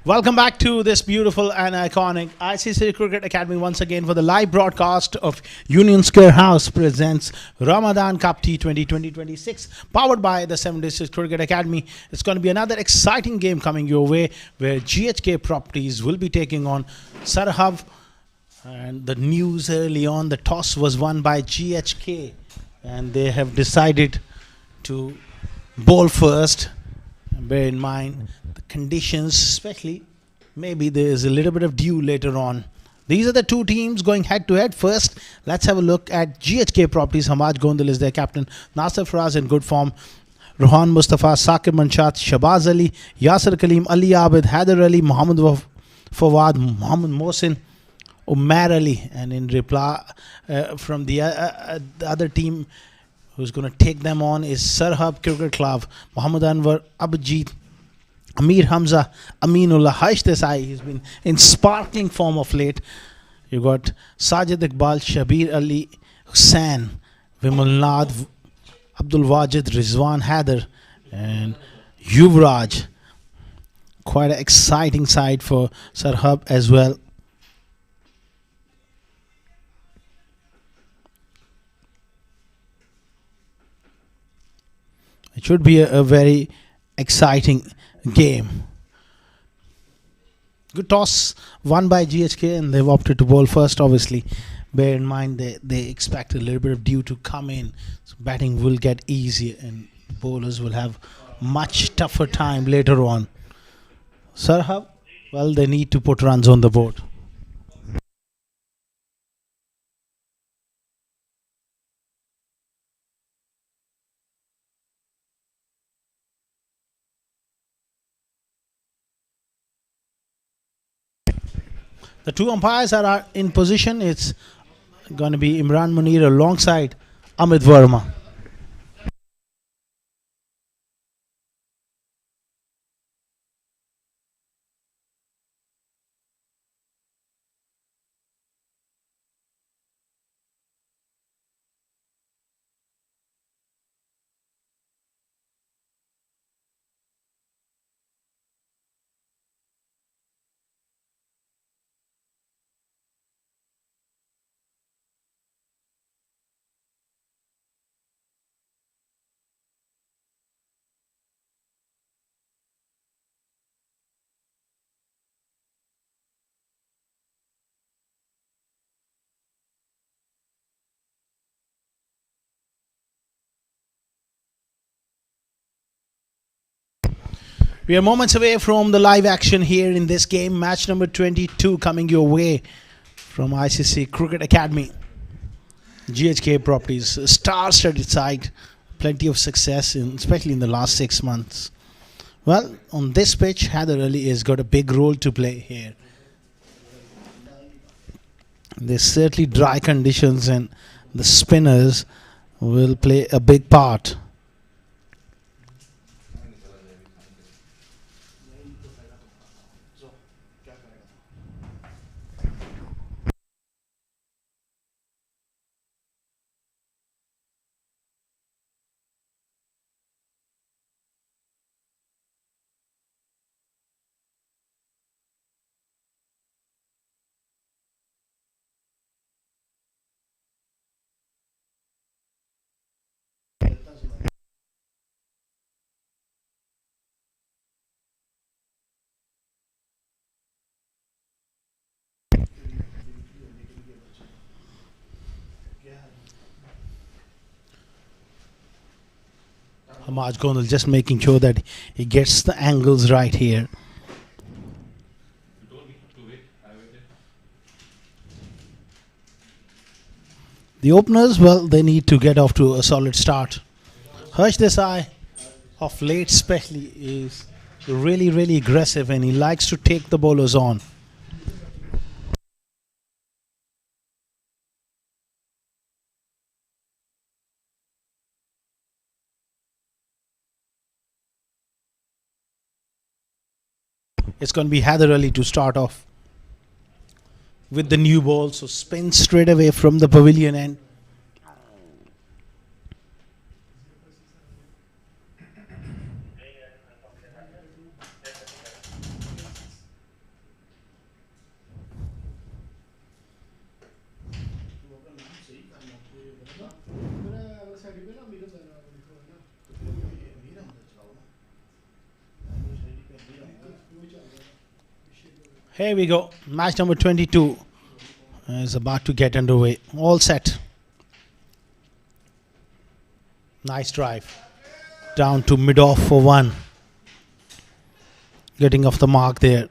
Welcome back to this beautiful and iconic ICCA Cricket Academy once again for the live broadcast of Union Square House presents Ramadan Cup T20 2026 powered by the 7 District Cricket Academy. It's going to be another exciting game coming your way where GHK Properties will be taking on Servhub. And the news early on, the toss was won by GHK and they have decided to bowl first. Bear in mind the conditions, especially maybe there is a little bit of dew later on. These are the two teams going head to head. First, let's have a look at GHK Properties. Hamad Gondal is their captain. Nasir Faraz in good form. Rohan Mustafa, Saqib Manshat, Shabaz Ali, Yasir Kaleem, Ali Abid, Haider Ali, Muhammad Fawad, Muhammad Mohsin, Umar Ali. And in reply from the other team who's going to take them on is Servhub Cricket Club, Muhammad Anwar, Abhijit, Amir Hamza, Aminullah, Harsh Desai. He's been in sparkling form of late. You got Sajid Iqbal, Shabir Ali, Hussain, Vimal Nath, Abdul Wajid, Rizwan Haider, and Yuvraj. Quite an exciting side for Servhub as well. It should be a very exciting game. Good toss won by GHK and they've opted to bowl first. Obviously, bear in mind they expect a little bit of dew to come in, so batting will get easier and bowlers will have much tougher time later on. Servhub, well, they need to put runs on the board. The two umpires are in position. It's going to be Imran Munir alongside Amit Verma. We are moments away from the live action here in this game. Match number 22 coming your way from ICC Cricket Academy. GHK Properties, star-studded side. Plenty of success, especially in the last 6 months. Well, on this pitch, Haider Ali has got a big role to play here. There's certainly dry conditions and the spinners will play a big part. Hamad Gondal just making sure that he gets the angles right here. The openers, well, they need to get off to a solid start. Harsh Desai, of late especially, is really aggressive and he likes to take the bowlers on. It's going to be Haider Ali to start off with the new ball. So spin straight away from the pavilion end. Here we go. Match number 22 is about to get underway. All set. Nice drive. Down to mid off for one. Getting off the mark there.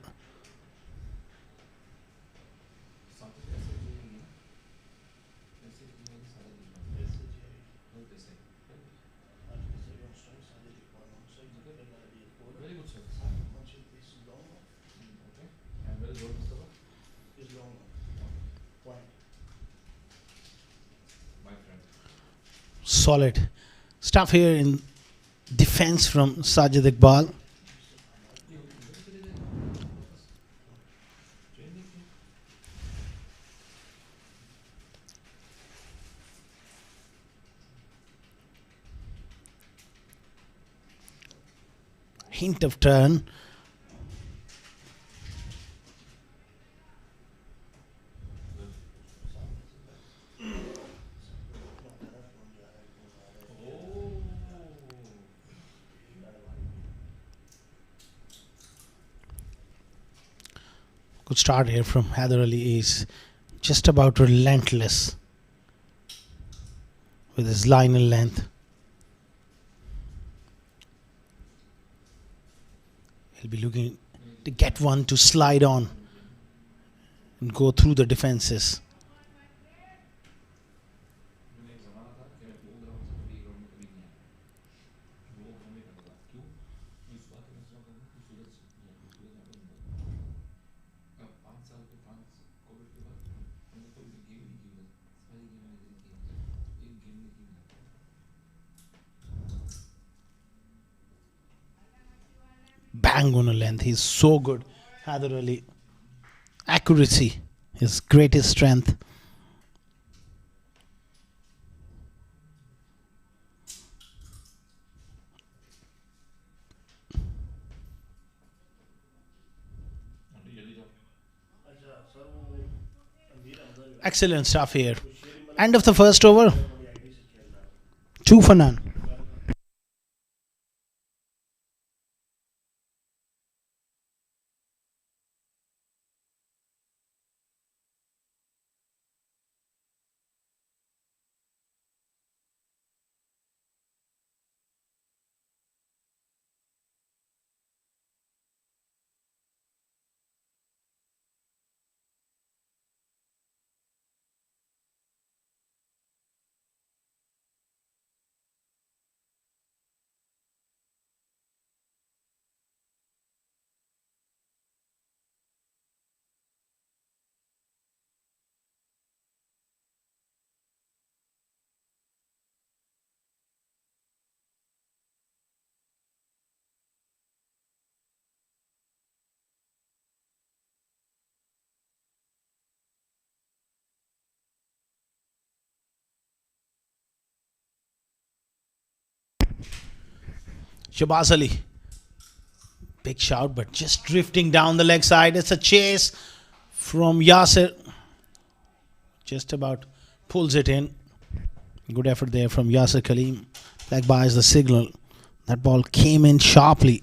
Solid stuff here in defense from Sajid Iqbal. Hint of turn. Good start here from Haider Ali. Is just about relentless with his line and length. He'll be looking to get one to slide on and go through the defenses. Bang on a length. He's so good. Haider Ali. Accuracy, his greatest strength. Excellent stuff here. End of the first over. 2 for none. Shabazz Ali. Big shout, but just drifting down the leg side. It's a chase from Yasir. Just about pulls it in. Good effort there from Yasir Kaleem. Leg buys the signal. That ball came in sharply.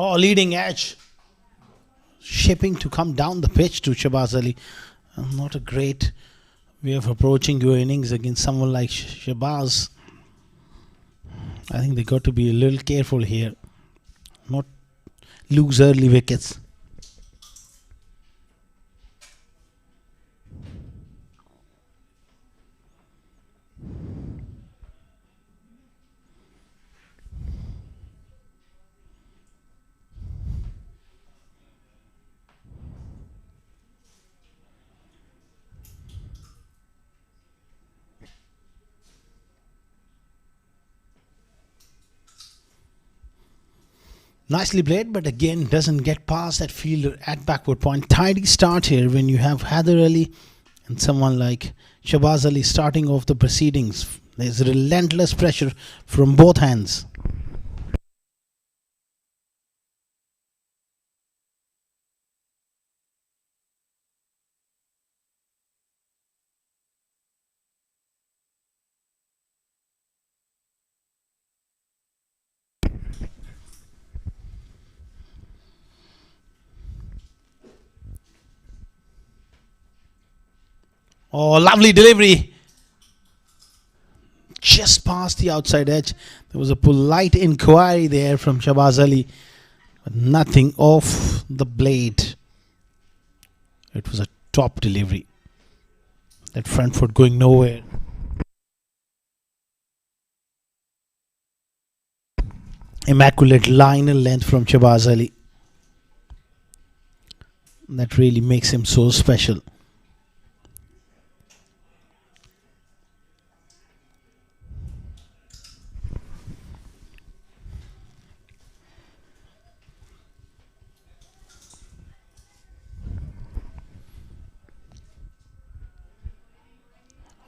Oh, leading edge. Shipping to come down the pitch to Shabazz Ali. Not a great way of approaching your innings against someone like Shabazz. I think they got to be a little careful here. Not lose early wickets. Nicely played, but again doesn't get past that fielder at backward point. Tidy start here when you have Haider Ali and someone like Shahbaz Ali starting off the proceedings. There's relentless pressure from both hands. Oh, lovely delivery. Just past the outside edge. There was a polite inquiry there from Shahbaz Ali, but nothing off the blade. It was a top delivery. That front foot going nowhere. Immaculate liner length from Shahbaz Ali. That really makes him so special.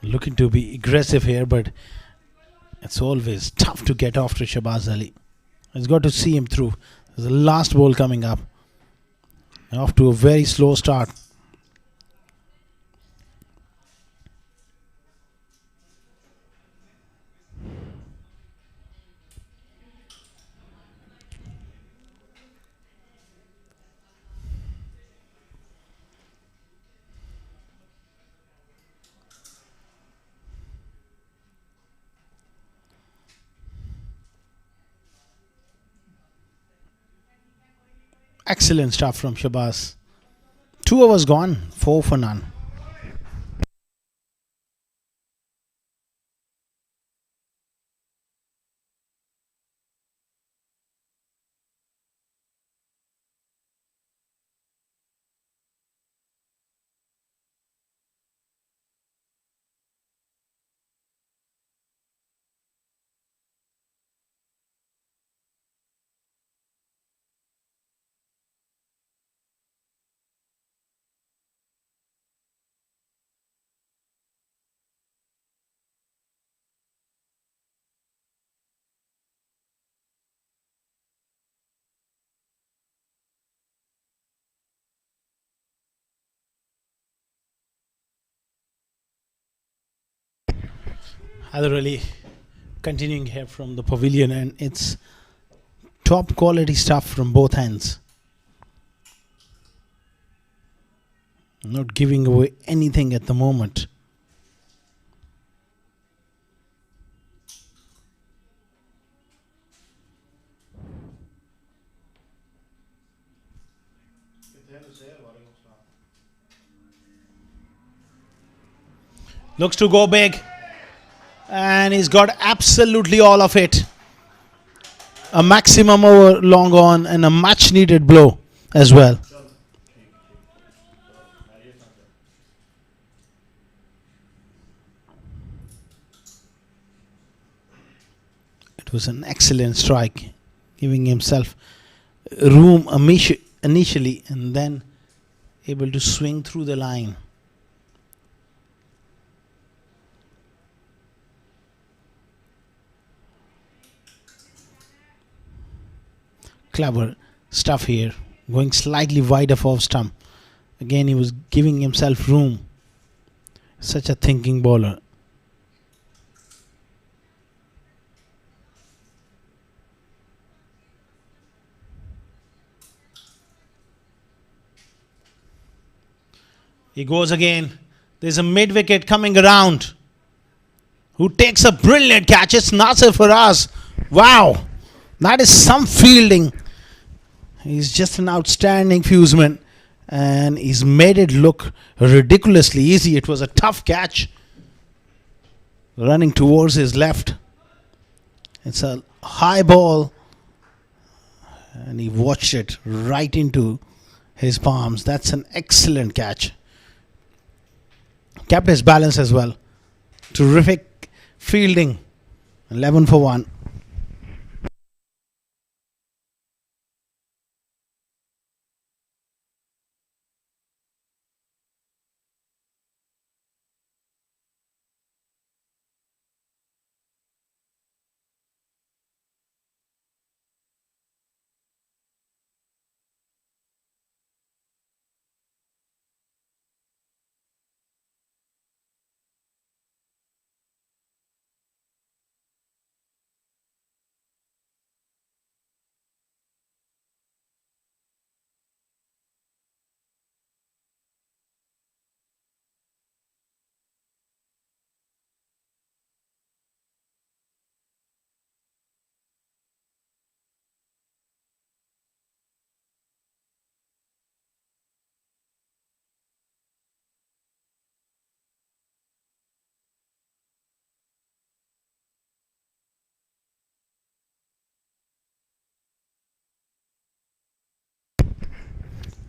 Looking to be aggressive here, but it's always tough to get after Shahbaz Ali. He's got to see him through. There's the last ball coming up. Off to a very slow start. Excellent stuff from Shahbaz. 2 overs gone, 4 for none. Haider Ali continuing here from the pavilion, and it's top quality stuff from both hands. Not giving away anything at the moment. Looks to go big. And he's got absolutely all of it. A maximum over long on and a much needed blow as well. It was an excellent strike, giving himself room initially and then able to swing through the line. Clever stuff here, going slightly wide of off stump. Again, he was giving himself room. Such a thinking bowler. He goes again. There's a mid wicket coming around. Who takes a brilliant catch? It's Nasir Faraz. Wow, that is some fielding. He's just an outstanding fuseman, and he's made it look ridiculously easy. It was a tough catch. Running towards his left. It's a high ball, and he watched it right into his palms. That's an excellent catch. Kept his balance as well. Terrific fielding. 11 for 1.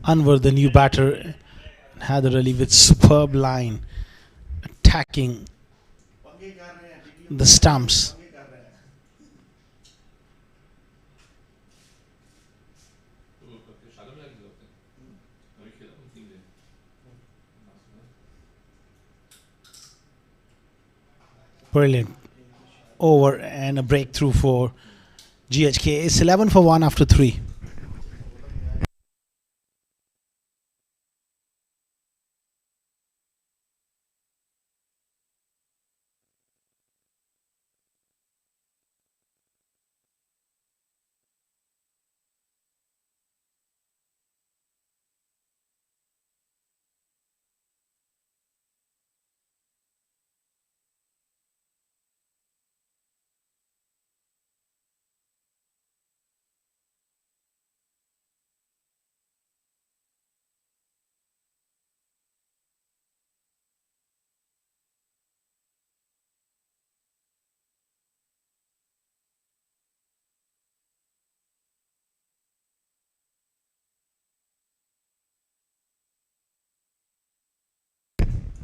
Anwar, the new batter, had the relief with superb line attacking the stumps. Brilliant over and a breakthrough for GHK. It's 11 for 1 after 3.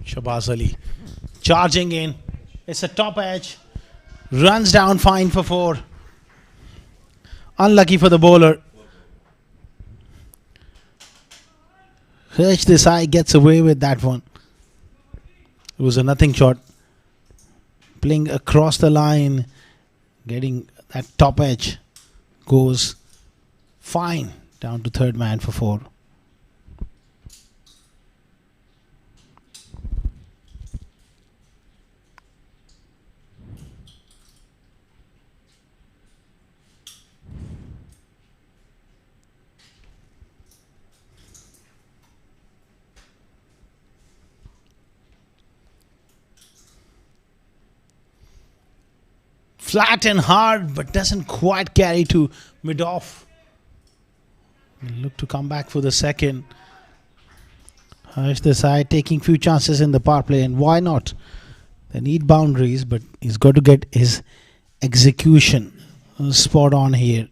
Shabazz Ali charging in. It's a top edge. Runs down fine for 4. Unlucky for the bowler. Hirsch Desai gets away with that one. It was a nothing shot. Playing across the line. Getting that top edge. Goes fine. Down to third man for 4. Flat and hard, but doesn't quite carry to mid off. Look to come back for the second. Harsh Desai taking few chances in the power play, and why not? They need boundaries, but he's got to get his execution spot on here.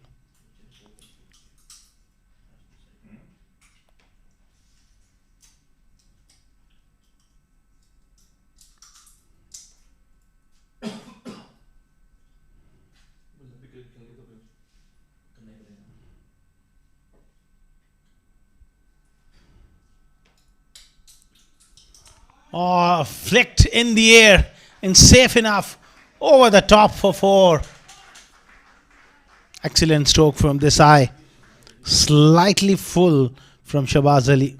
Oh, flicked in the air and safe enough over the top for 4. Excellent stroke from Desai. Slightly full from Shabazz Ali.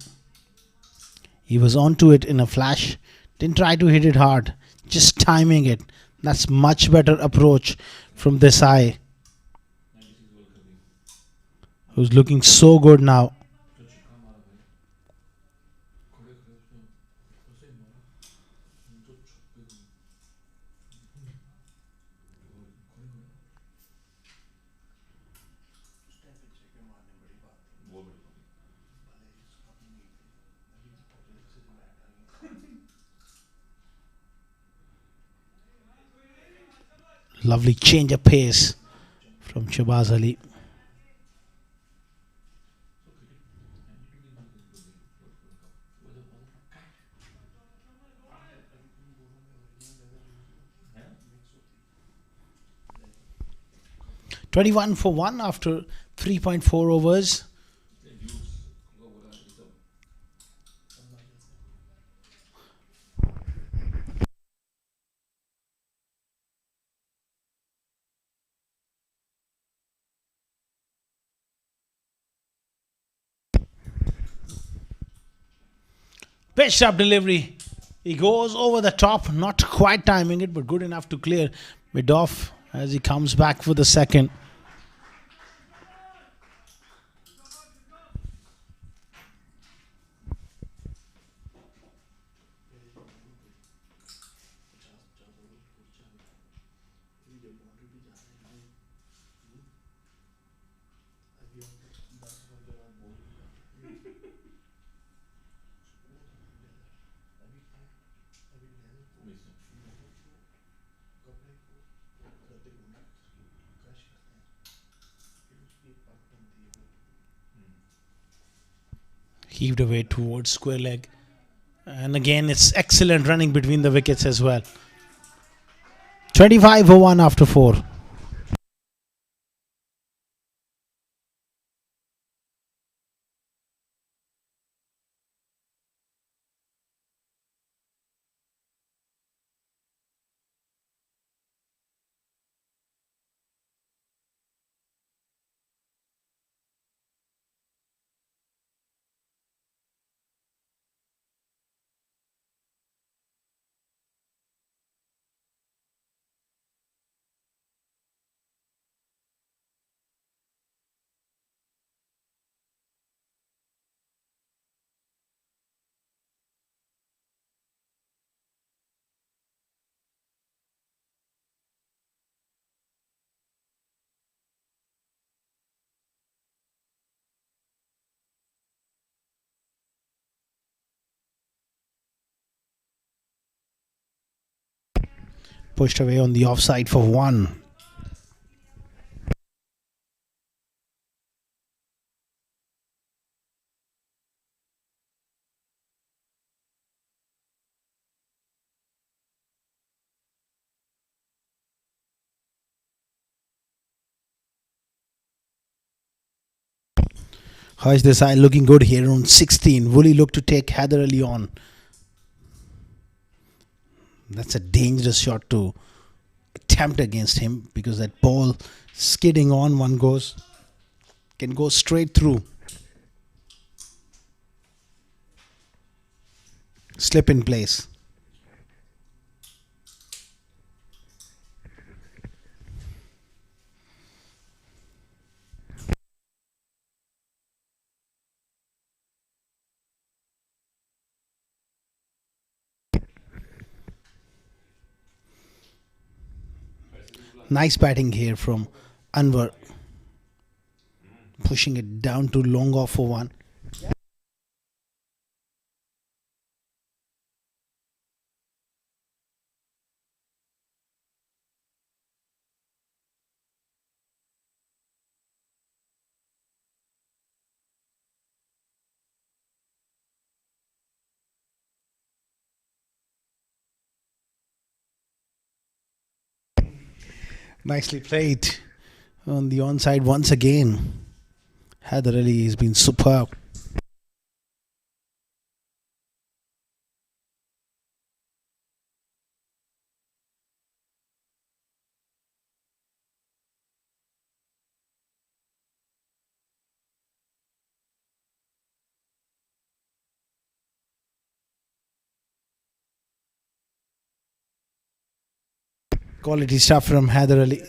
He was onto it in a flash. Didn't try to hit it hard. Just timing it. That's much better approach from Desai, who's looking so good now. Lovely change of pace from Shabazz Ali. "21 for 1 after 3.4 overs. Pitched up delivery. He goes over the top, not quite timing it, but good enough to clear mid off as he comes back for the second. Heaved away towards square leg. And again, it's excellent running between the wickets as well. 25 for 1 after 4. Pushed away on the offside for 1. Harsh Desai looking good here on 16. Will he look to take Haider Ali on? That's a dangerous shot to attempt against him because that ball skidding on one can go straight through. Slip in place. Nice batting here from Anwar. Pushing it down to long off for 1. Nicely played on the onside once again. Haider Ali has been superb. Quality stuff from Haider Ali.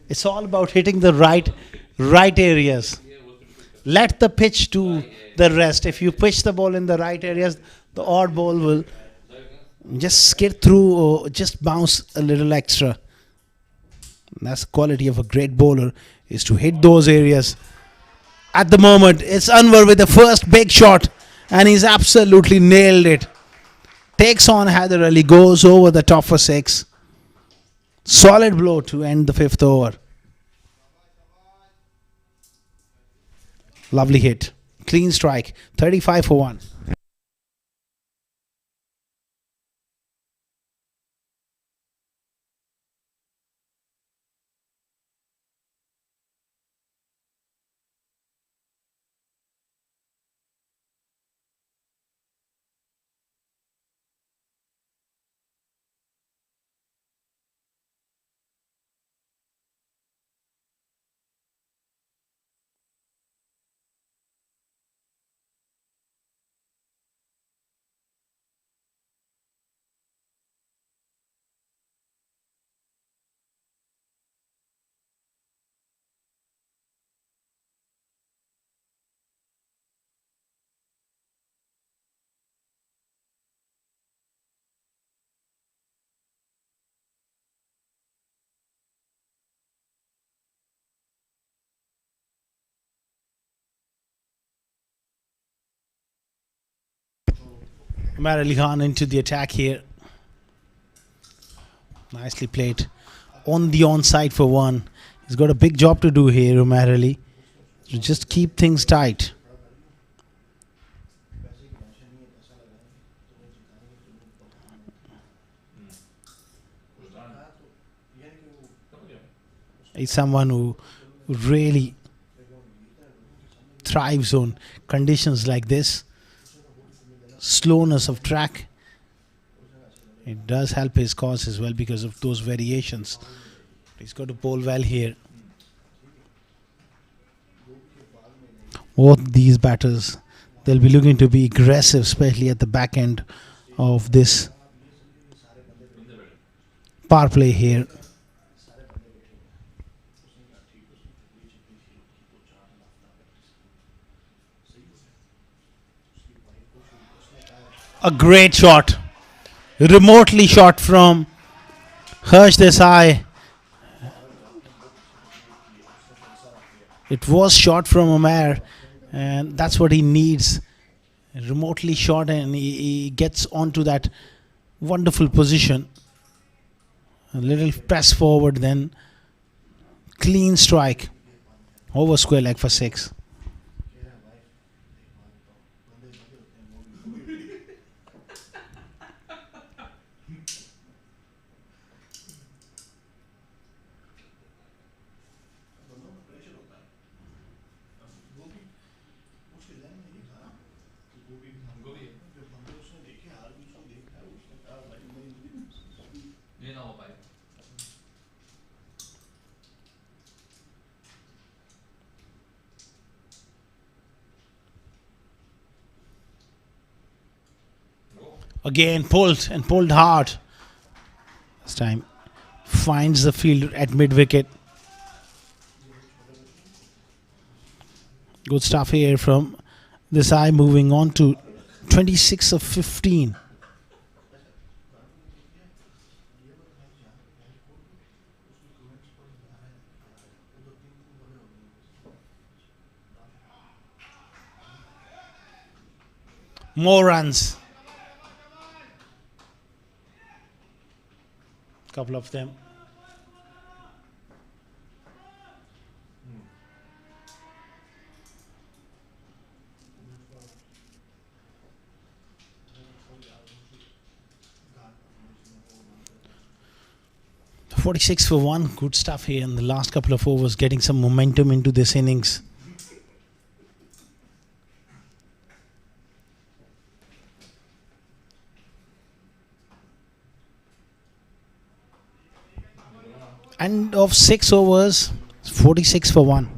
It's all about hitting the right areas. Let the pitch do the rest. If you pitch the ball in the right areas, the odd ball will just skid through or just bounce a little extra. And that's the quality of a great bowler, is to hit those areas. At the moment, it's Anwar with the first big shot, and he's absolutely nailed it. Takes on Haider Ali, goes over the top for 6. Solid blow to end the 5th over. Lovely hit. Clean strike. 35 for 1. Umar Ali Khan into the attack here. Nicely played. On the onside for 1. He's got a big job to do here, Umar Ali. To just keep things tight. He's someone who really thrives on conditions like this. Slowness of track. It does help his cause as well because of those variations. He's got to bowl well here. Both these batters, they'll be looking to be aggressive, especially at the back end of this power play here. A great shot, remotely shot from Harsh Desai. It was shot from Umair, and that's what he needs. Remotely shot, and he gets onto that wonderful position. A little press forward, then clean strike over square leg for 6. Again pulled and pulled hard. This time finds the field at mid wicket. Good stuff here from this eye, moving on to 26 of 15. More runs. Couple of them. The 46 for 1. Good stuff here in the last couple of overs, getting some momentum into this innings. End of 6 overs, 46 for 1.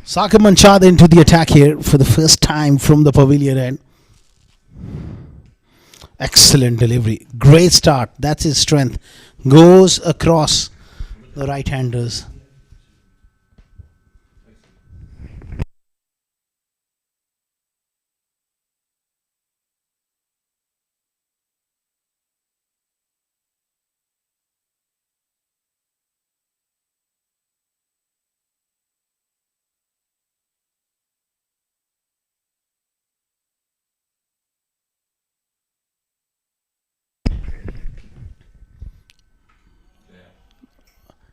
Sakib Manchad into the attack here for the first time from the pavilion end. Excellent delivery. Great start. That's his strength. Goes across the right-handers.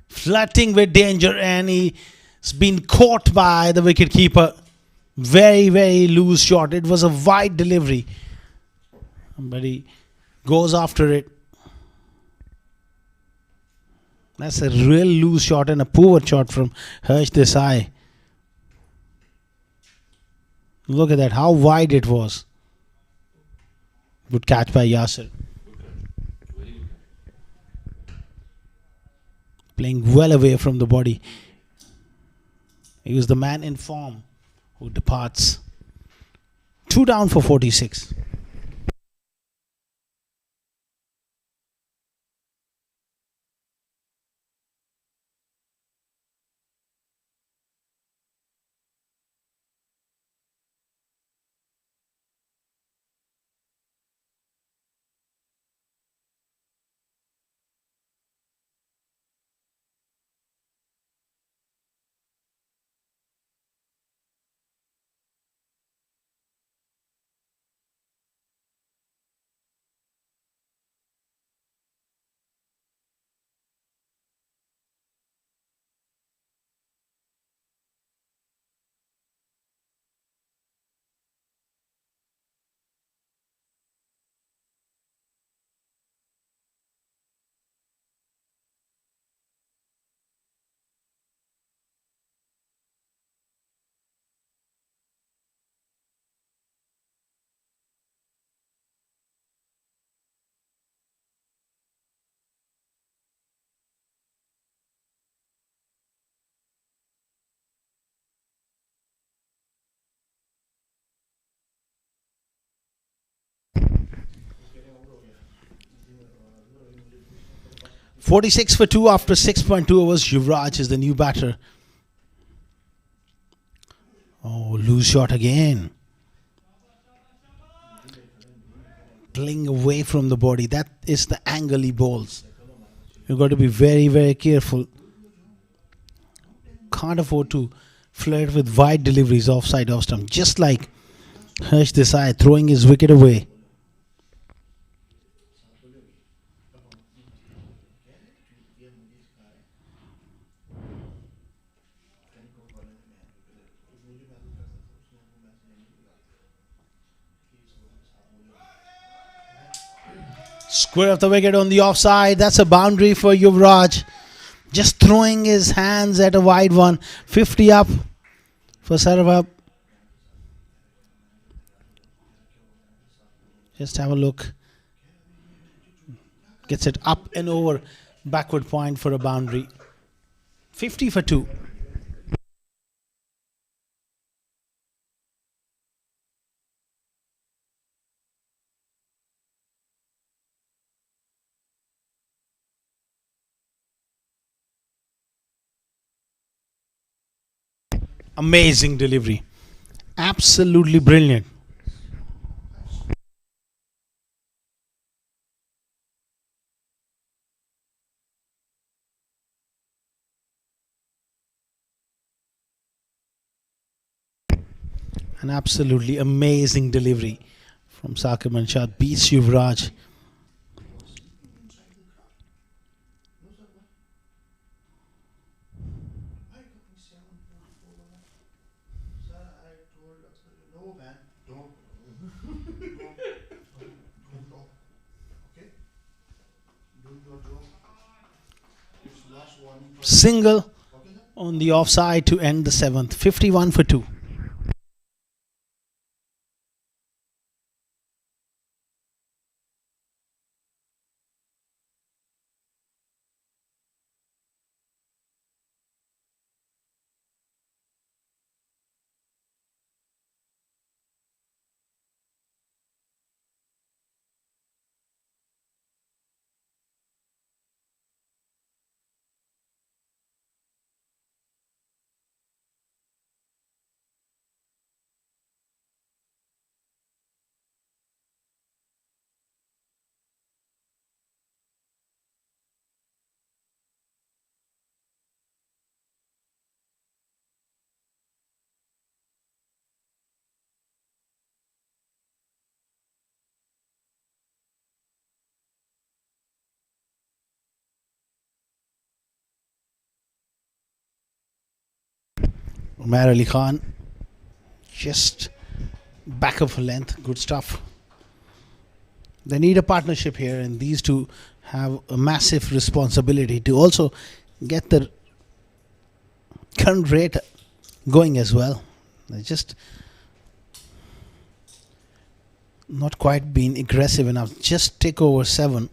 Flirting with danger, and he's been caught by the wicketkeeper. Very, very loose shot. It was a wide delivery, but he Goes after it. That's a real loose shot and a poor shot from Harsh Desai. Look at that, how wide it was. Good catch by Yasser. Playing well away from the body. He was the man in form who departs. 2 down for 46. .46 for 2 after 6.2 overs. Yuvraj is the new batter. Oh, loose shot again. Playing away from the body. That is the angle he bowls. You've got to be very, very careful. Can't afford to flirt with wide deliveries offside off stump. Just like Harsh Desai throwing his wicket away. Square of the wicket on the offside. That's a boundary for Yuvraj. Just throwing his hands at a wide one. 50 up for Servhub. Just have a look. Gets it up and over. Backward point for a boundary. 50 for 2. Amazing delivery. Absolutely brilliant. An absolutely amazing delivery from Saqib Anshad. Beats Yuvraj. Single on the offside to end the 7th. 51 for 2. Umar Ali Khan just back of length. Good stuff. They need a partnership here, and these two have a massive responsibility to also get the current rate going as well. They just not quite been aggressive enough. Just take over 7.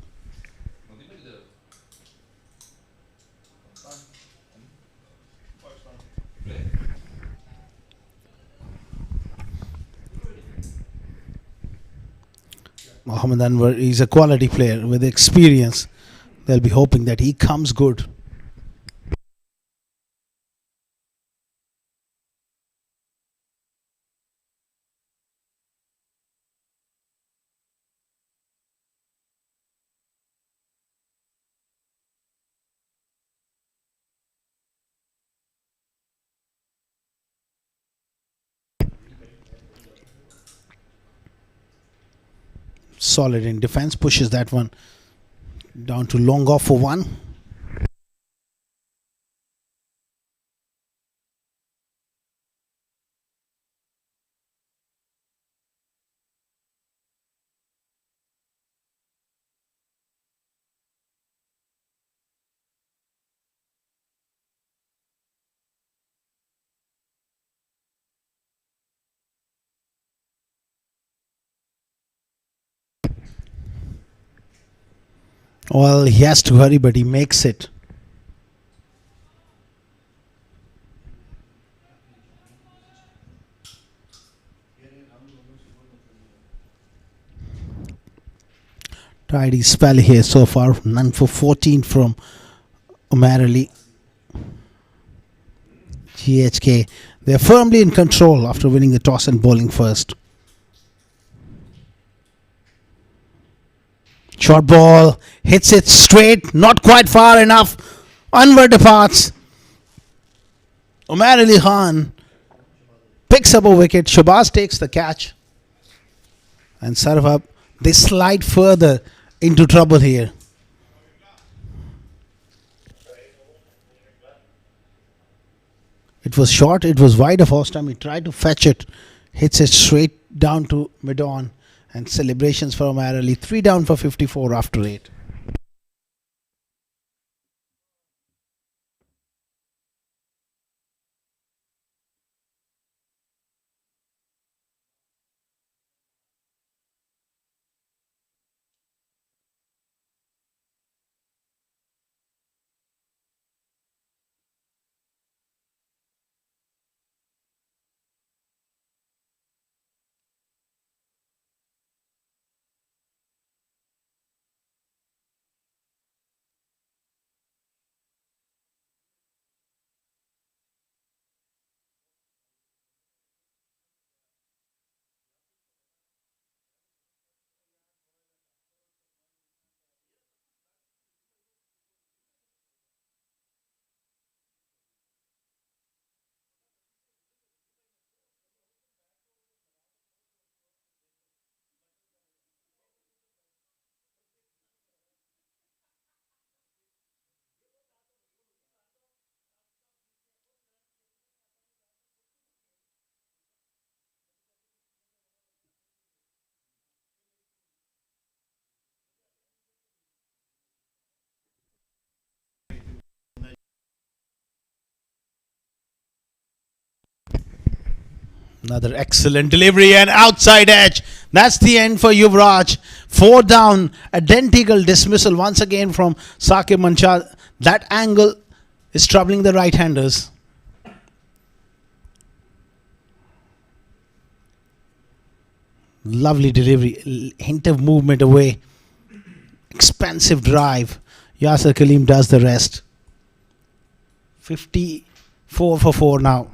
Mohammad Anwar is a quality player with experience. They'll be hoping that he comes good. Solid in defense, pushes that one down to long off for 1. Well, he has to hurry, but he makes it. Tidy spell here so far. None for 14 from Umar Ali. GHK. They're firmly in control after winning the toss and bowling first. Short ball. Hits it straight. Not quite far enough. Anwar departs. Umar Ali Khan picks up a wicket. Shabazz takes the catch. And Servhub, they slide further into trouble here. It was short, it was wide of first time. He tried to fetch it, hits it straight down to mid on, and celebrations for Umar Ali. 3 down for 54 after 8. Another excellent delivery and outside edge. That's the end for Yuvraj. 4 down. Identical dismissal once again from Saqib Manchal. That angle is troubling the right handers. Lovely delivery. Hint of movement away. Expansive drive. Yasir Kaleem does the rest. 54 for 4 now.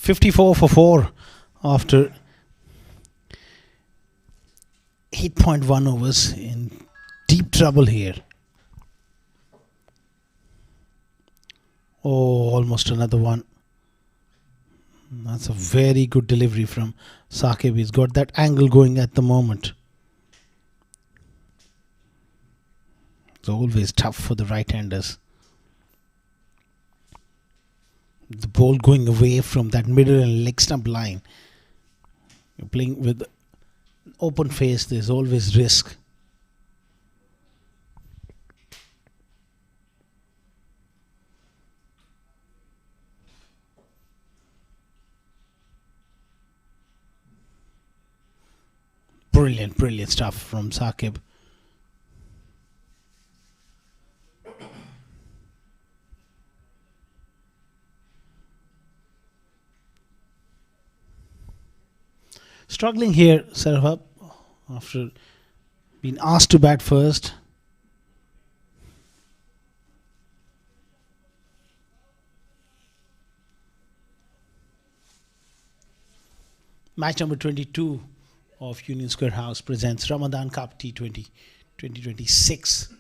54 for 4 after 8.1 overs. In deep trouble here. Oh, almost another one. That's a very good delivery from Saqib. He's got that angle going at the moment. It's always tough for the right-handers. The ball going away from that middle and leg stump line. You're playing with open face, there's always risk. Brilliant stuff from Saqib. Struggling here, Servhub, after being asked to bat first. Match number 22 of Union Square House presents Ramadan Cup T20 2026,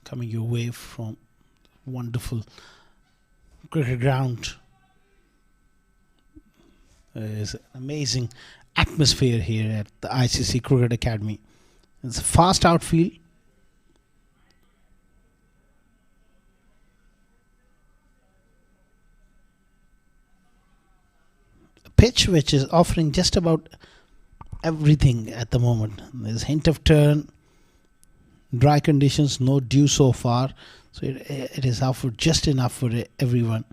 coming your way from wonderful cricket ground. There's an amazing atmosphere here at the ICC Cricket Academy. It's a fast outfield. A pitch which is offering just about everything at the moment. There's hint of turn, dry conditions, no dew so far, so it is offered just enough for everyone.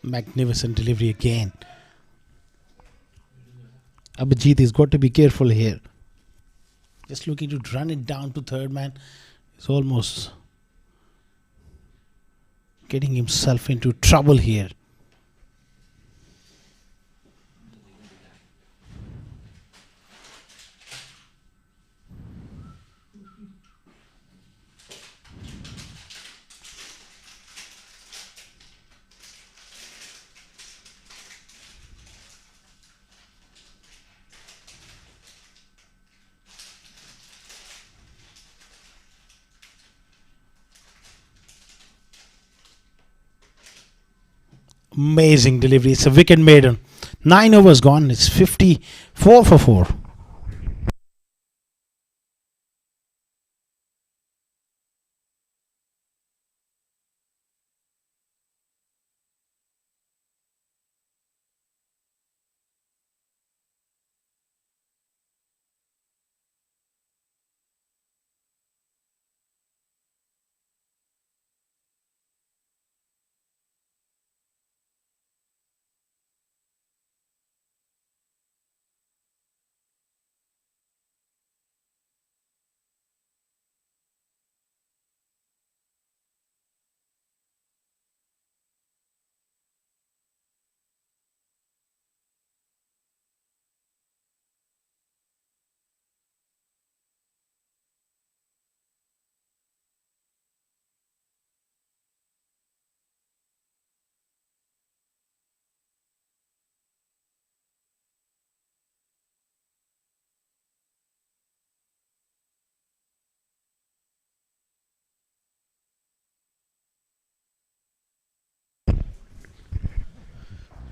Magnificent delivery again. Abhijit has got to be careful here. Just looking to run it down to third man. He's almost getting himself into trouble here. Amazing delivery. It's a wicket maiden. 9 overs gone. It's 54 for 4.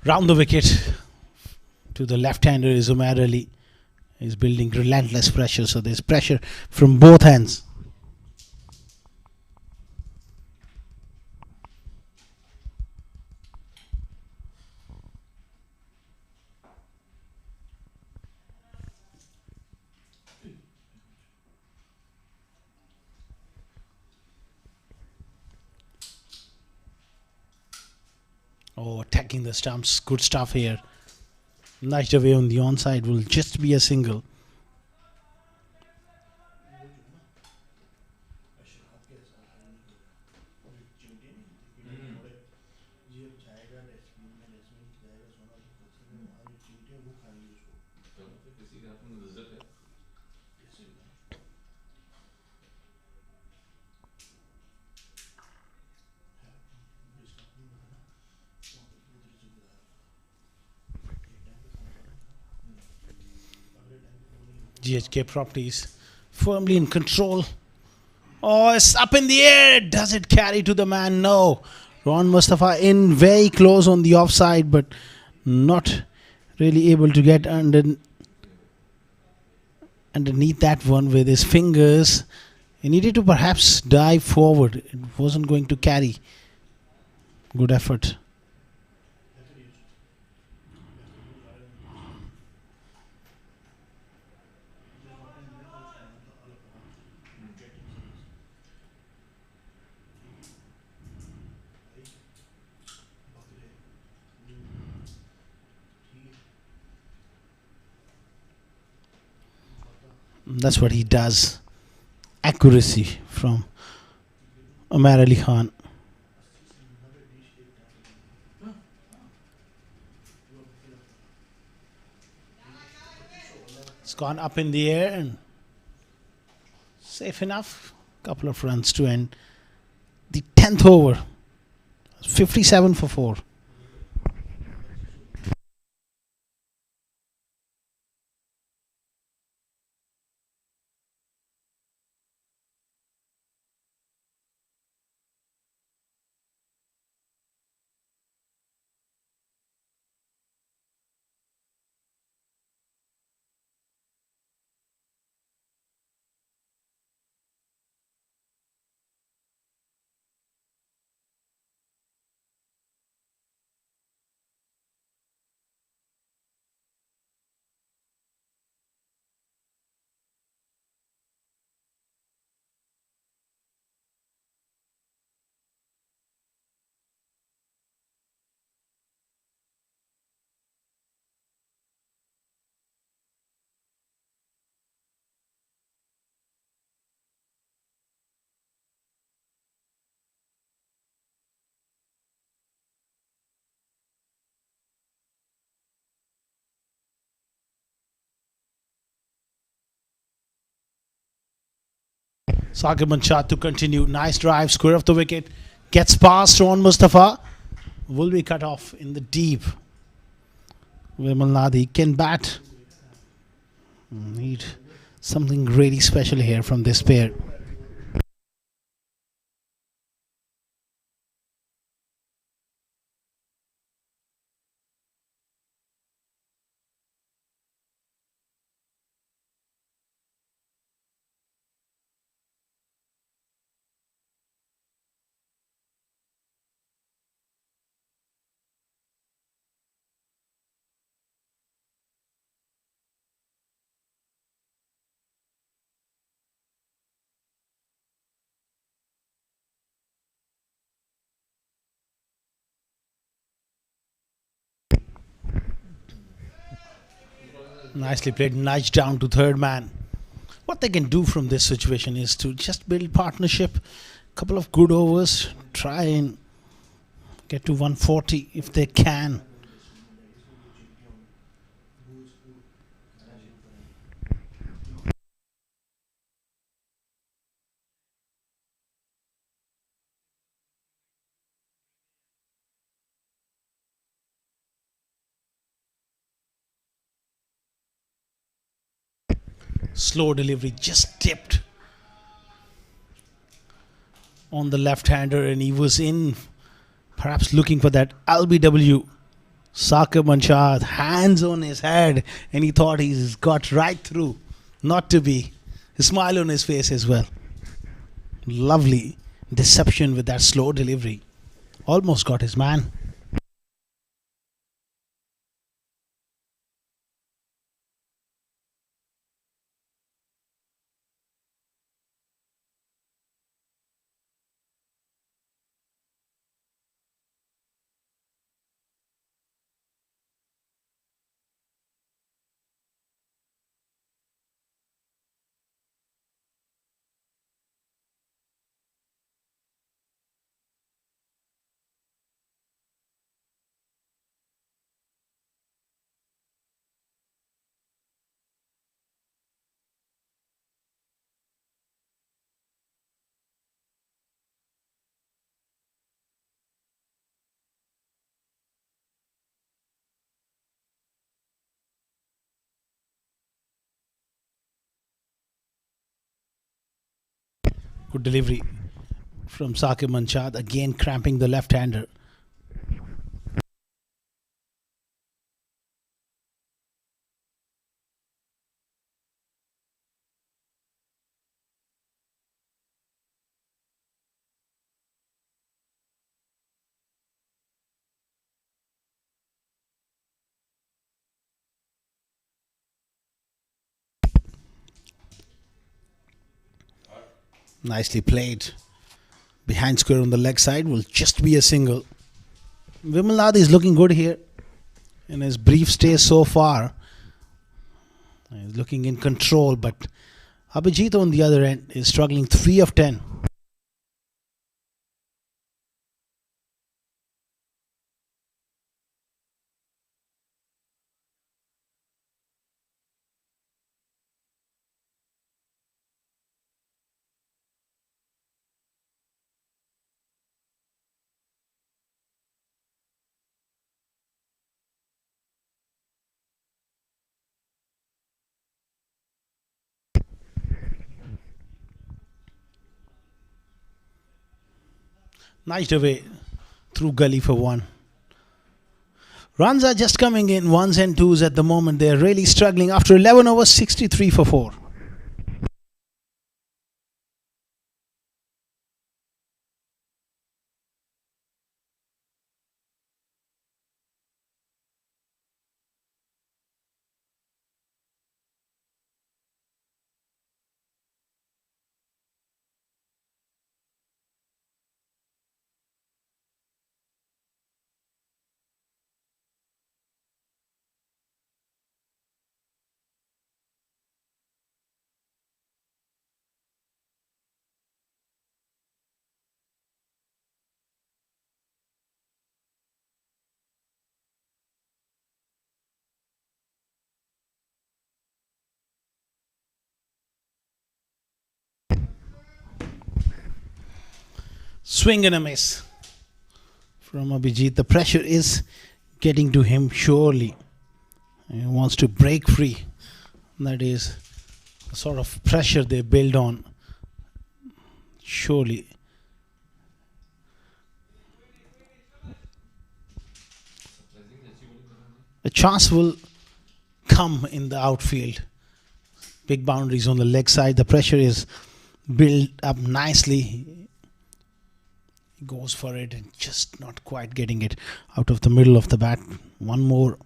Round the wicket to the left-hander is Umair Ali. He's building relentless pressure, so there's pressure from both hands. Oh, attacking the stumps. Good stuff here. Nudged away on the onside. Will just be a single. GHK properties firmly in control. Oh, it's up in the air. Does it carry to the man? No. Ron Mustafa in very close on the offside, but not really able to get underneath that one with his fingers. He needed to perhaps dive forward. It wasn't going to carry. Good effort. That's what he does. Accuracy from Umar Ali Khan. It's gone up in the air and safe enough. Couple of runs to end the 10th over. 57 for 4. Sakib Manshad to continue. Nice drive, square of the wicket. Gets past on Mustafa. Will be cut off in the deep. Vimal Nadi can bat. Need something really special here from this pair. Nicely played, nudge down to third man. What they can do from this situation is to just build partnership, couple of good overs, try and get to 140 if they can. Slow delivery, just tipped on the left-hander, and he was in, perhaps looking for that LBW. Sakib Manshad, hands on his head, and he thought he's got right through. Not to be. A smile on his face as well. Lovely deception with that slow delivery. Almost got his man. Good delivery from Saqib Manshad, again cramping the left-hander. Nicely played. Behind square on the leg side will just be a single. Vimalad is looking good here in his brief stay so far. He's looking in control, but Abhijit on the other end is struggling 3 of 10. Nice away through gully for one. Runs are just coming in ones and twos at the moment. They're really struggling after 11 overs, 63 for 4. Swing and a miss from Abhijit. The pressure is getting to him surely. He wants to break free. That is the sort of pressure they build on. Surely. A chance will come in the outfield. Big boundaries on the leg side. The pressure is built up nicely. He goes for it and just not quite getting it out of the middle of the bat. One more.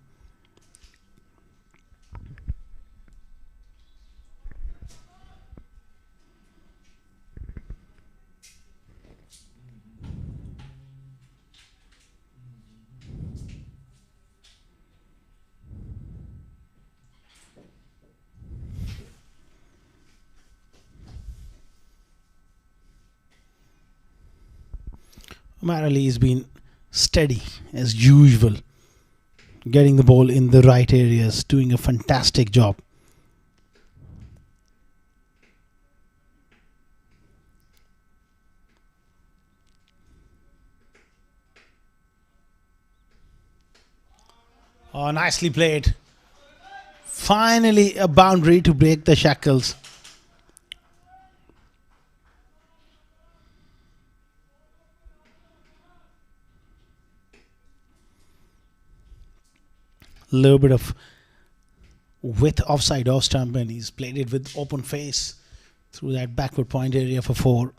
Umar Ali has been steady as usual, getting the ball in the right areas, doing a fantastic job. Oh, nicely played. Finally, a boundary to break the shackles. A little bit of width offside off stump, and he's played it with open face through that backward point area for 4.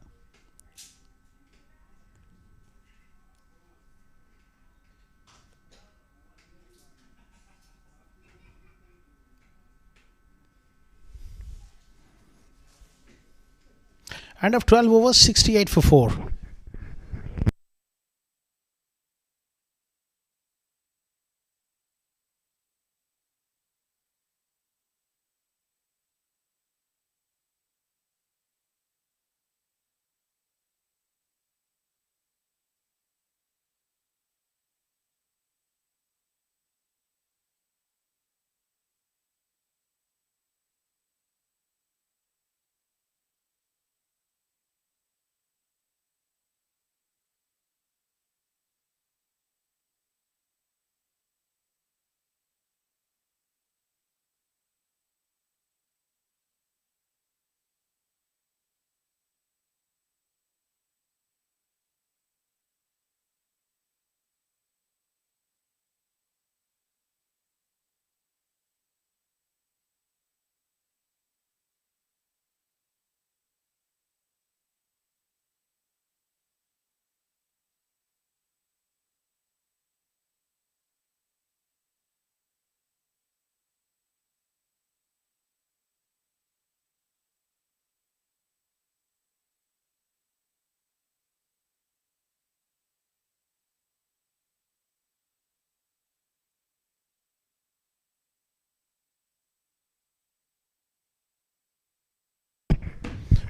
End of 12 overs, 68 for 4.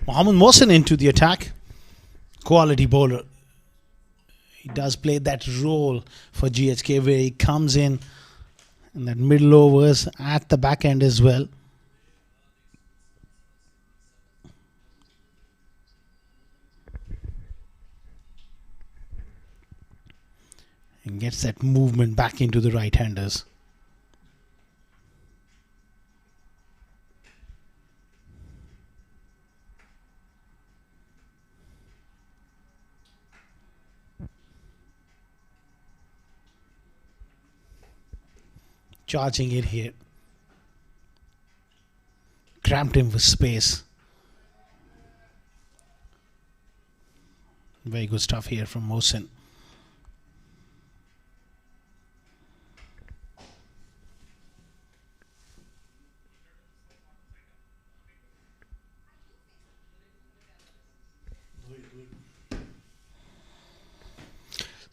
Mohammad Mohsin into the attack. Quality bowler. He does play that role for GHK where he comes in that middle overs at the back end as well. And gets that movement back into the right-handers. Charging it here. Cramped him with space. Very good stuff here from Mohsin.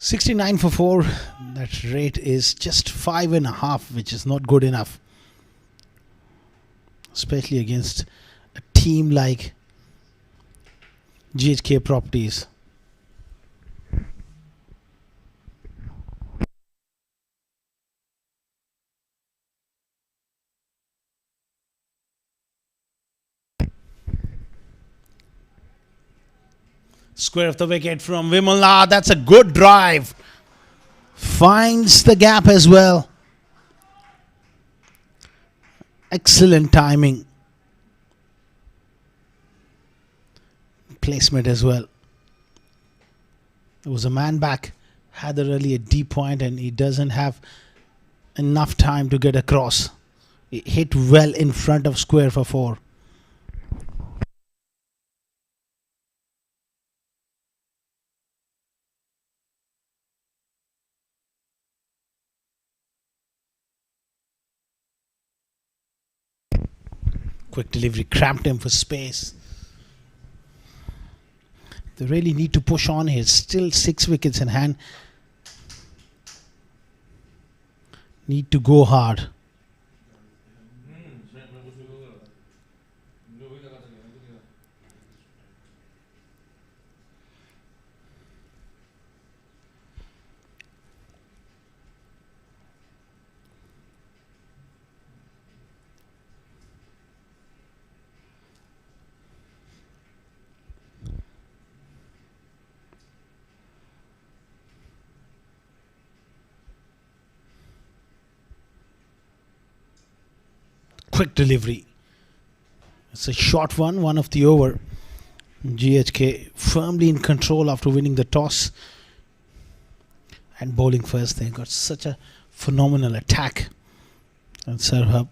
$69 for 4. That rate is just 5.5, which is not good enough, especially against a team like GHK Properties. Square of the wicket from Vimala. That's a good drive. Finds the gap as well. Excellent timing. Placement as well. There was a man back. Had a really a deep point and he doesn't have enough time to get across. It hit well in front of square for 4. Quick delivery, cramped him for space. They really need to push on here. Still 6 wickets in hand. Need to go hard. Quick delivery. It's a short one of the over. GHK firmly in control after winning the toss and bowling first. They got such a phenomenal attack. And Servhub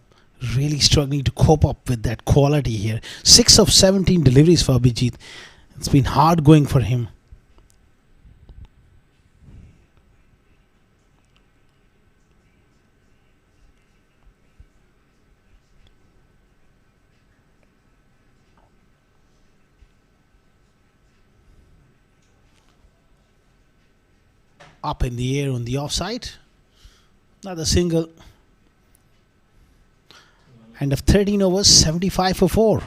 really struggling to cope up with that quality here. 6 of 17 deliveries for Abhijit. It's been hard going for him. Up in the air on the offside. Another single. End of 13 overs, 75 for 4.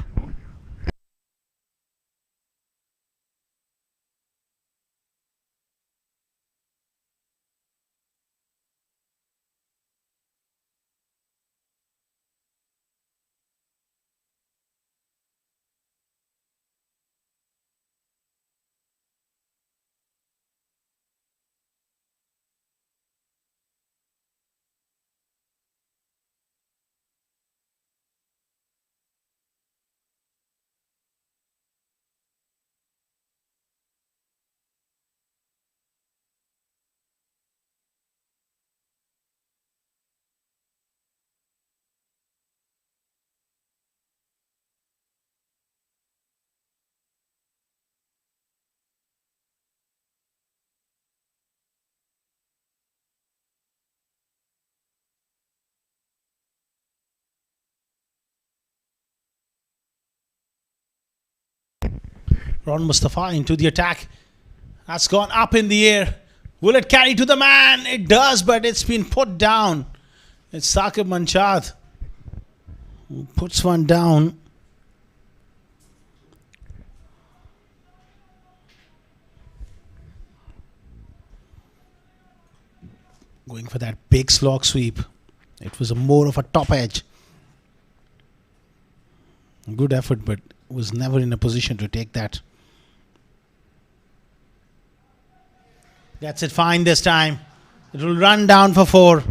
Ron Mustafa into the attack. That's gone up in the air. Will it carry to the man? It does, but it's been put down. It's Saqib Manshad who puts one down. Going for that big slog sweep. It was a more of a top edge. Good effort, but was never in a position to take that. Gets it fine this time. It will run down for 4.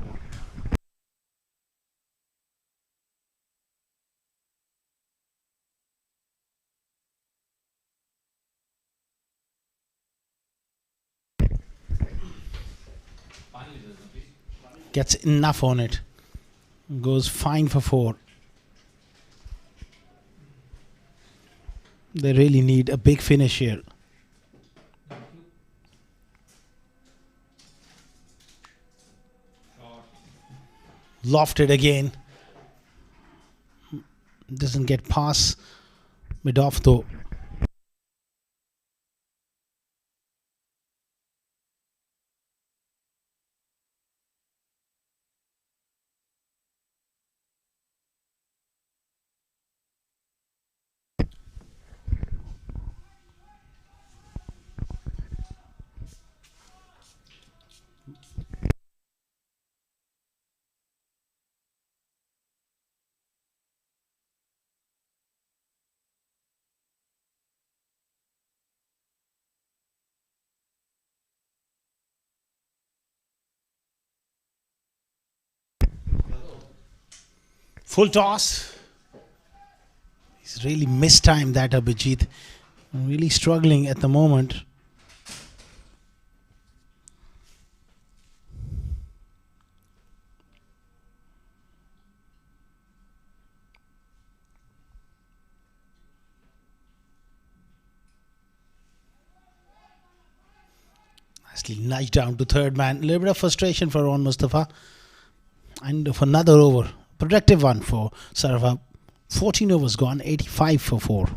Gets enough on it. Goes fine for 4. They really need a big finish here. Lofted again. Doesn't get past mid off though. Full toss. He's really mistimed that, Abhijit. Really struggling at the moment. Nicely nudged down to third man. A little bit of frustration for Ron Mustafa. And for another over. Productive one for Servhub. 14 overs gone, 85 for 4.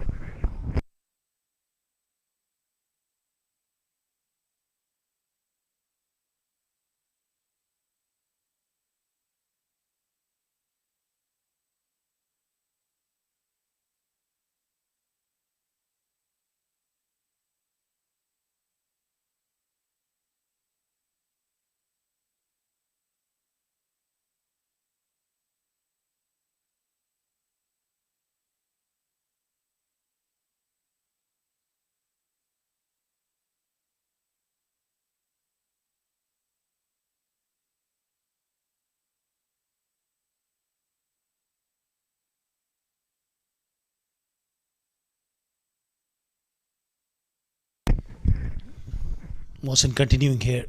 Wasn't continuing here.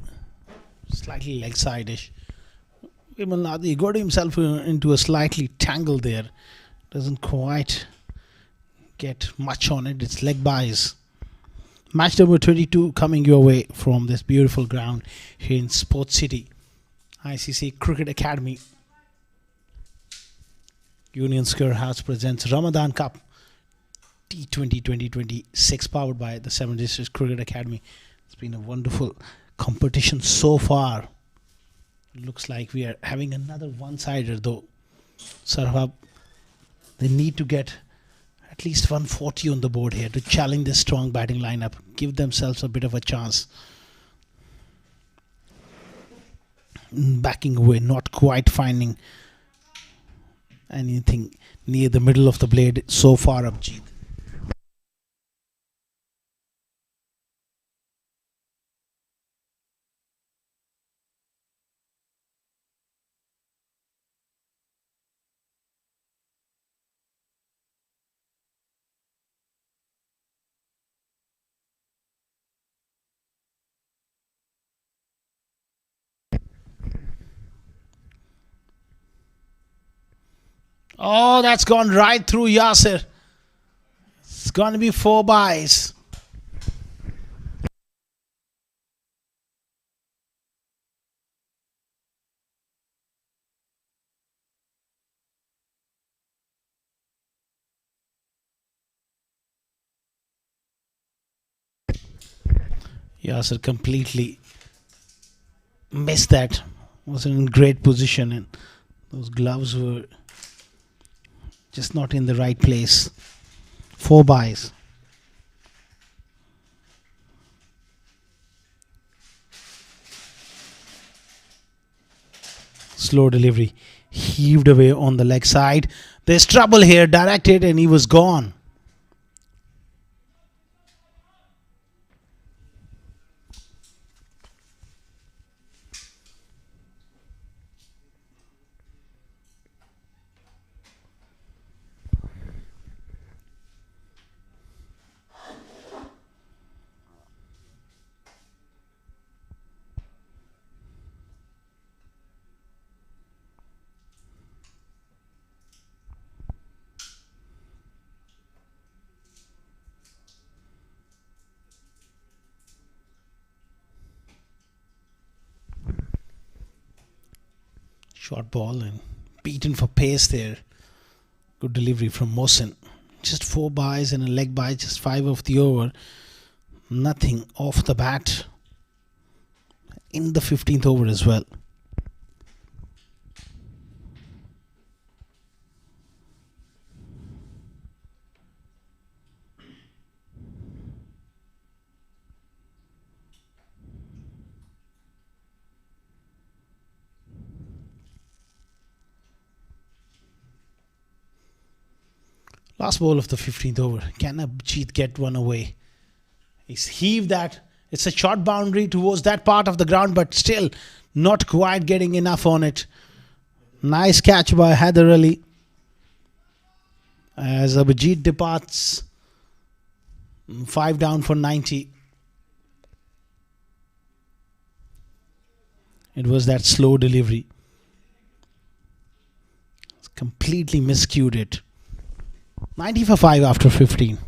Slightly leg side-ish. He got himself into a slightly tangle there. Doesn't quite get much on it. It's leg buys. Match number 22 coming your way from this beautiful ground here in Sports City. ICCA Cricket Academy. Union Square House presents Ramadan Cup T20 2026 powered by the 7 Districts Cricket Academy. It's been a wonderful competition so far. It looks like we are having another one-sider though. Servhub, they need to get at least 140 on the board here to challenge this strong batting lineup. Give themselves a bit of a chance. Backing away, not quite finding anything near the middle of the blade so far, Abhijit. Oh, that's gone right through Yasir. It's going to be 4 buys. Yasir completely missed that. Wasn't in great position and those gloves were just not in the right place. 4 buys. Slow delivery. Heaved away on the leg side. There's trouble here. Directed and he was gone. Short ball and beaten for pace there. Good delivery from Mohsin. Just 4 byes and a leg bye, just 5 of the over. Nothing off the bat in the 15th over as well. Last ball of the 15th over. Can Abhijit get one away? He's heaved that. It's a short boundary towards that part of the ground, but still not quite getting enough on it. Nice catch by Haider Ali. As Abhijit departs, 5 down for 90. It was that slow delivery. It's completely miscued it. 90 for 5 after 15.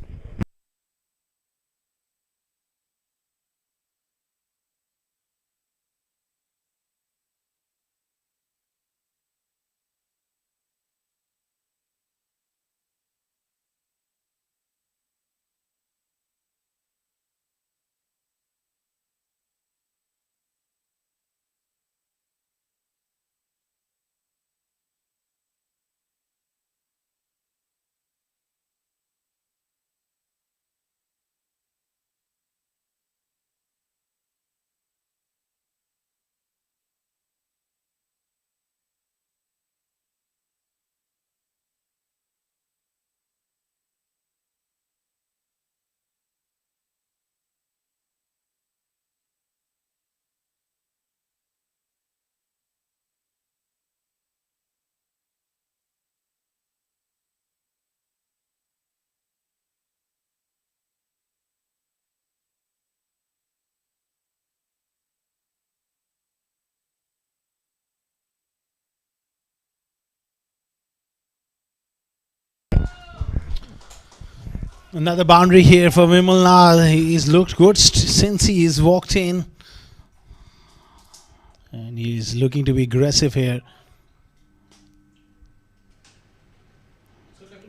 Another boundary here for Vimalnath. He's looked good since he's walked in. And he's looking to be aggressive here.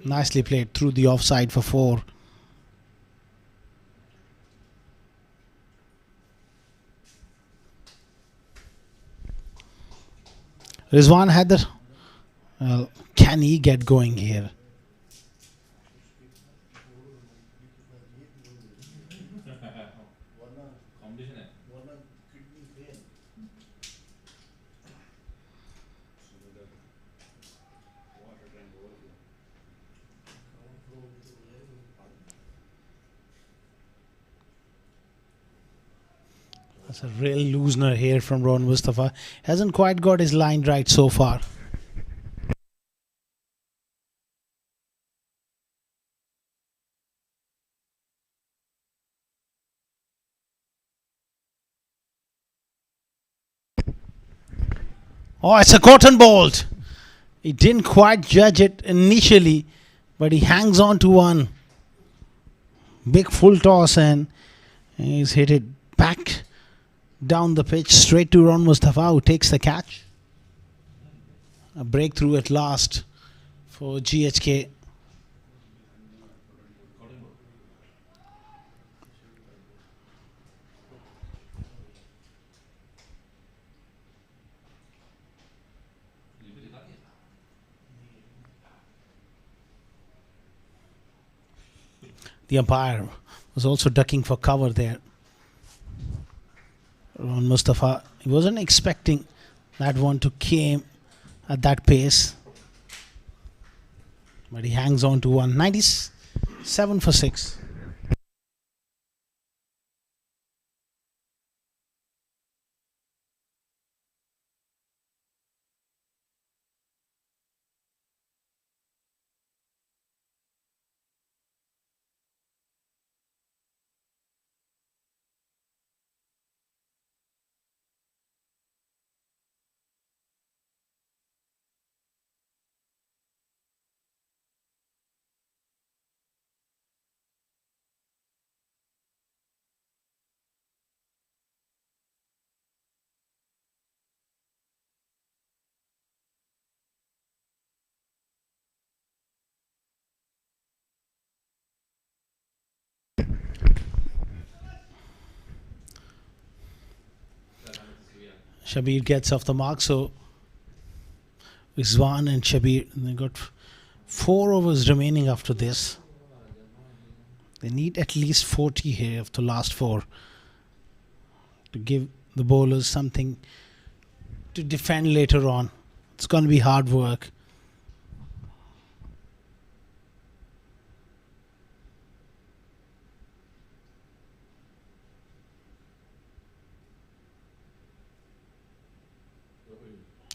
Nicely played through the offside for 4. Rizwan Haider. Well, can he get going here? That's a real loosener here from Ron Mustafa. Hasn't quite got his line right so far. Oh, it's a cotton bolt. He didn't quite judge it initially, but he hangs on to one. Big full toss and he's hit it back down the pitch straight to Ron Mustafa, who takes the catch. A breakthrough at last for GHK. The umpire was also ducking for cover there. Ron Mustafa, he wasn't expecting that one to came at that pace. But he hangs on to 197 for 6. Shabir gets off the mark, so Rizwan and Shabir, they got 4 overs remaining after this. They need at least 40 here of the last 4 to give the bowlers something to defend later on. It's going to be hard work.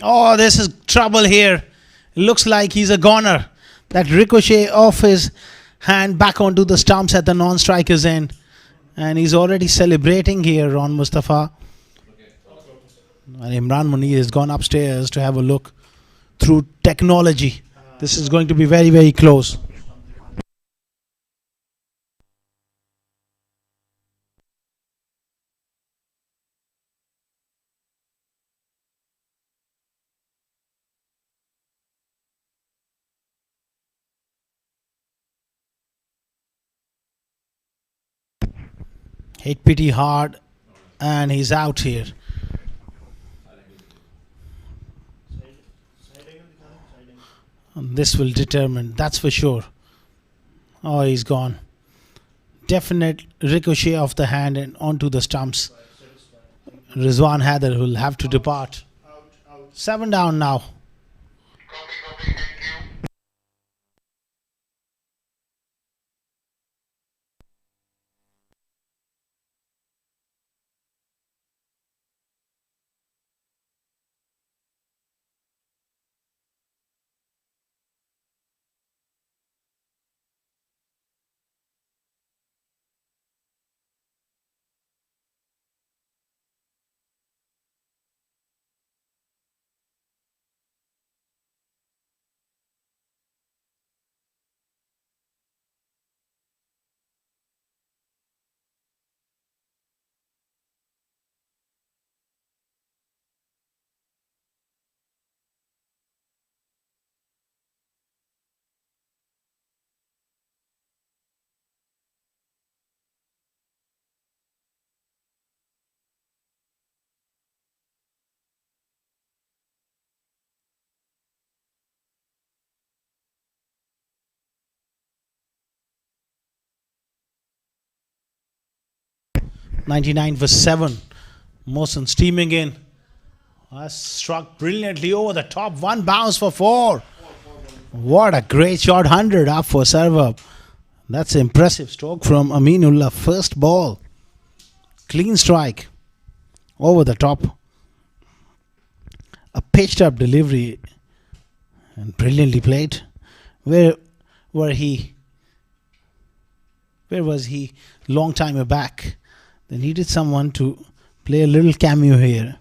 Oh, this is trouble here. It looks like he's a goner. That ricochet off his hand back onto the stumps at the non-striker's end. And he's already celebrating here, Ron Mustafa. And Imran Munir has gone upstairs to have a look through technology. This is going to be very, very close. Hit pretty hard, and he's out here. And this will determine, that's for sure. Oh, he's gone. Definite ricochet off the hand and onto the stumps. Rizwan Haider will have to depart. 7 down now. 99 for 7. Mohsen steaming in. Struck brilliantly over the top. 1 bounce for 4. What a great shot. 100 up for Servhub. That's an impressive stroke from Aminullah. First ball. Clean strike. Over the top. A pitched up delivery. And brilliantly played. Where was he long time back? They needed someone to play a little cameo here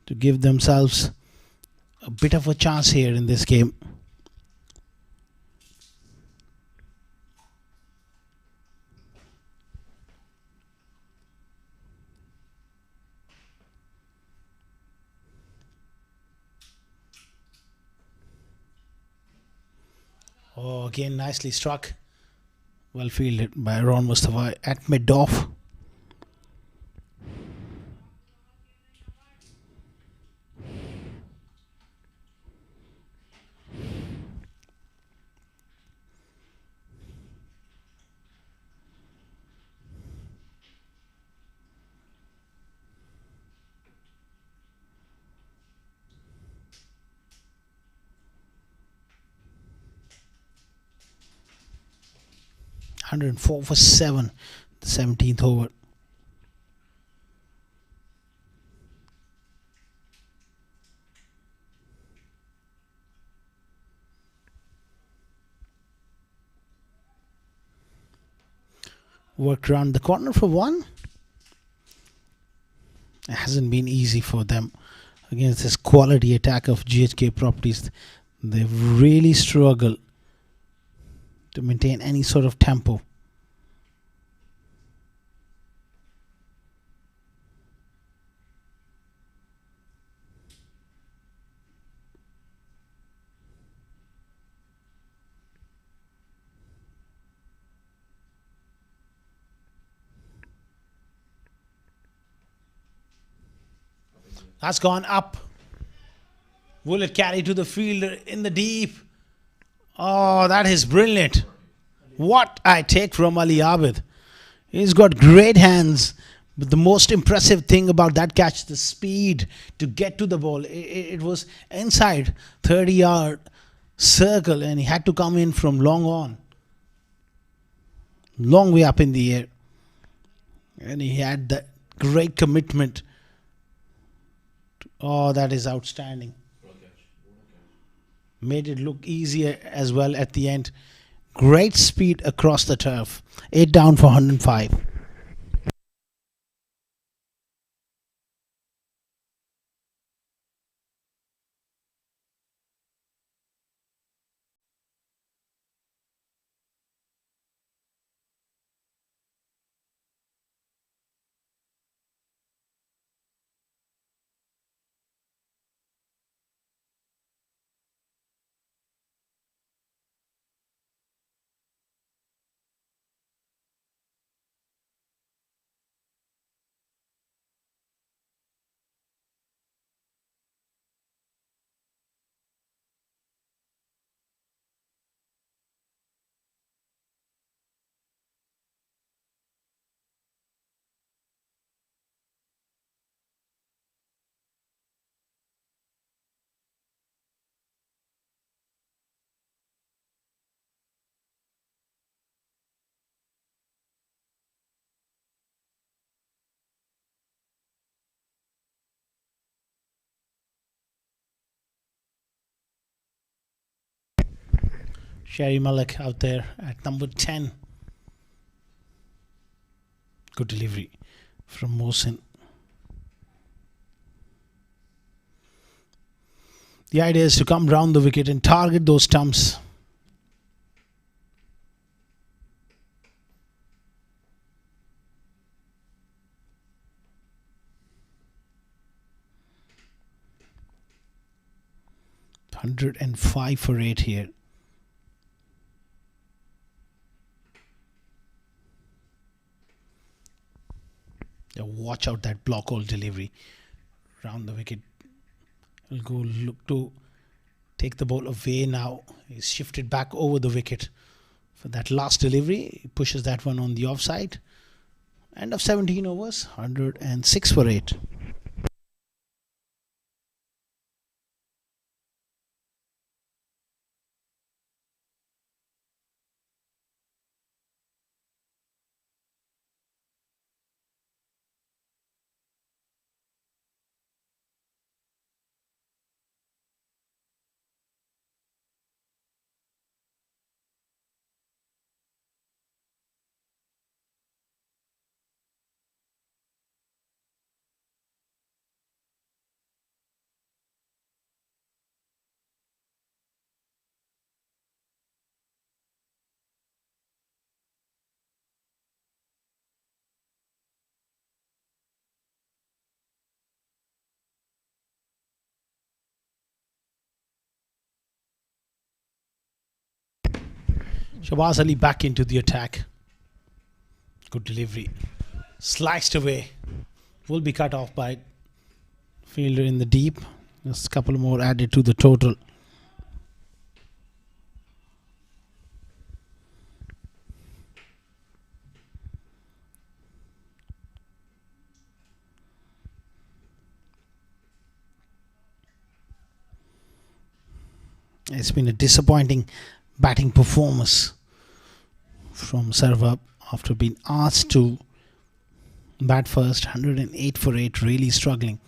to give themselves a bit of a chance here in this game. Oh, again nicely struck. Well fielded by Ron Mustafa at mid-off. 104 for 7, the 17th over. Worked around the corner for 1. It hasn't been easy for them against this quality attack of GHK properties. They've really struggled to maintain any sort of tempo. That's gone up. Will it carry to the fielder in the deep? Oh, that is brilliant. What I take from Ali Abid. He's got great hands. But the most impressive thing about that catch, the speed to get to the ball. It was inside 30-yard circle and he had to come in from long on. Long way up in the air. And he had that great commitment. Oh, that is outstanding. Made it look easier as well at the end. Great speed across the turf. 8 down for 105. Sherry Malik out there at number 10. Good delivery from Mohsin. The idea is to come round the wicket and target those stumps. $105 for 8 here. Watch out that block hole delivery round the wicket. He'll go look to take the ball away now. He's shifted back over the wicket for that last delivery. He pushes that one on the offside. End of 17 overs. 106 for 8. Shabazz Ali back into the attack. Good delivery. Sliced away. Will be cut off by fielder in the deep. Just a couple more added to the total. It's been a disappointing batting performance from Servhub after being asked to bat first. 108 for 8, really struggling.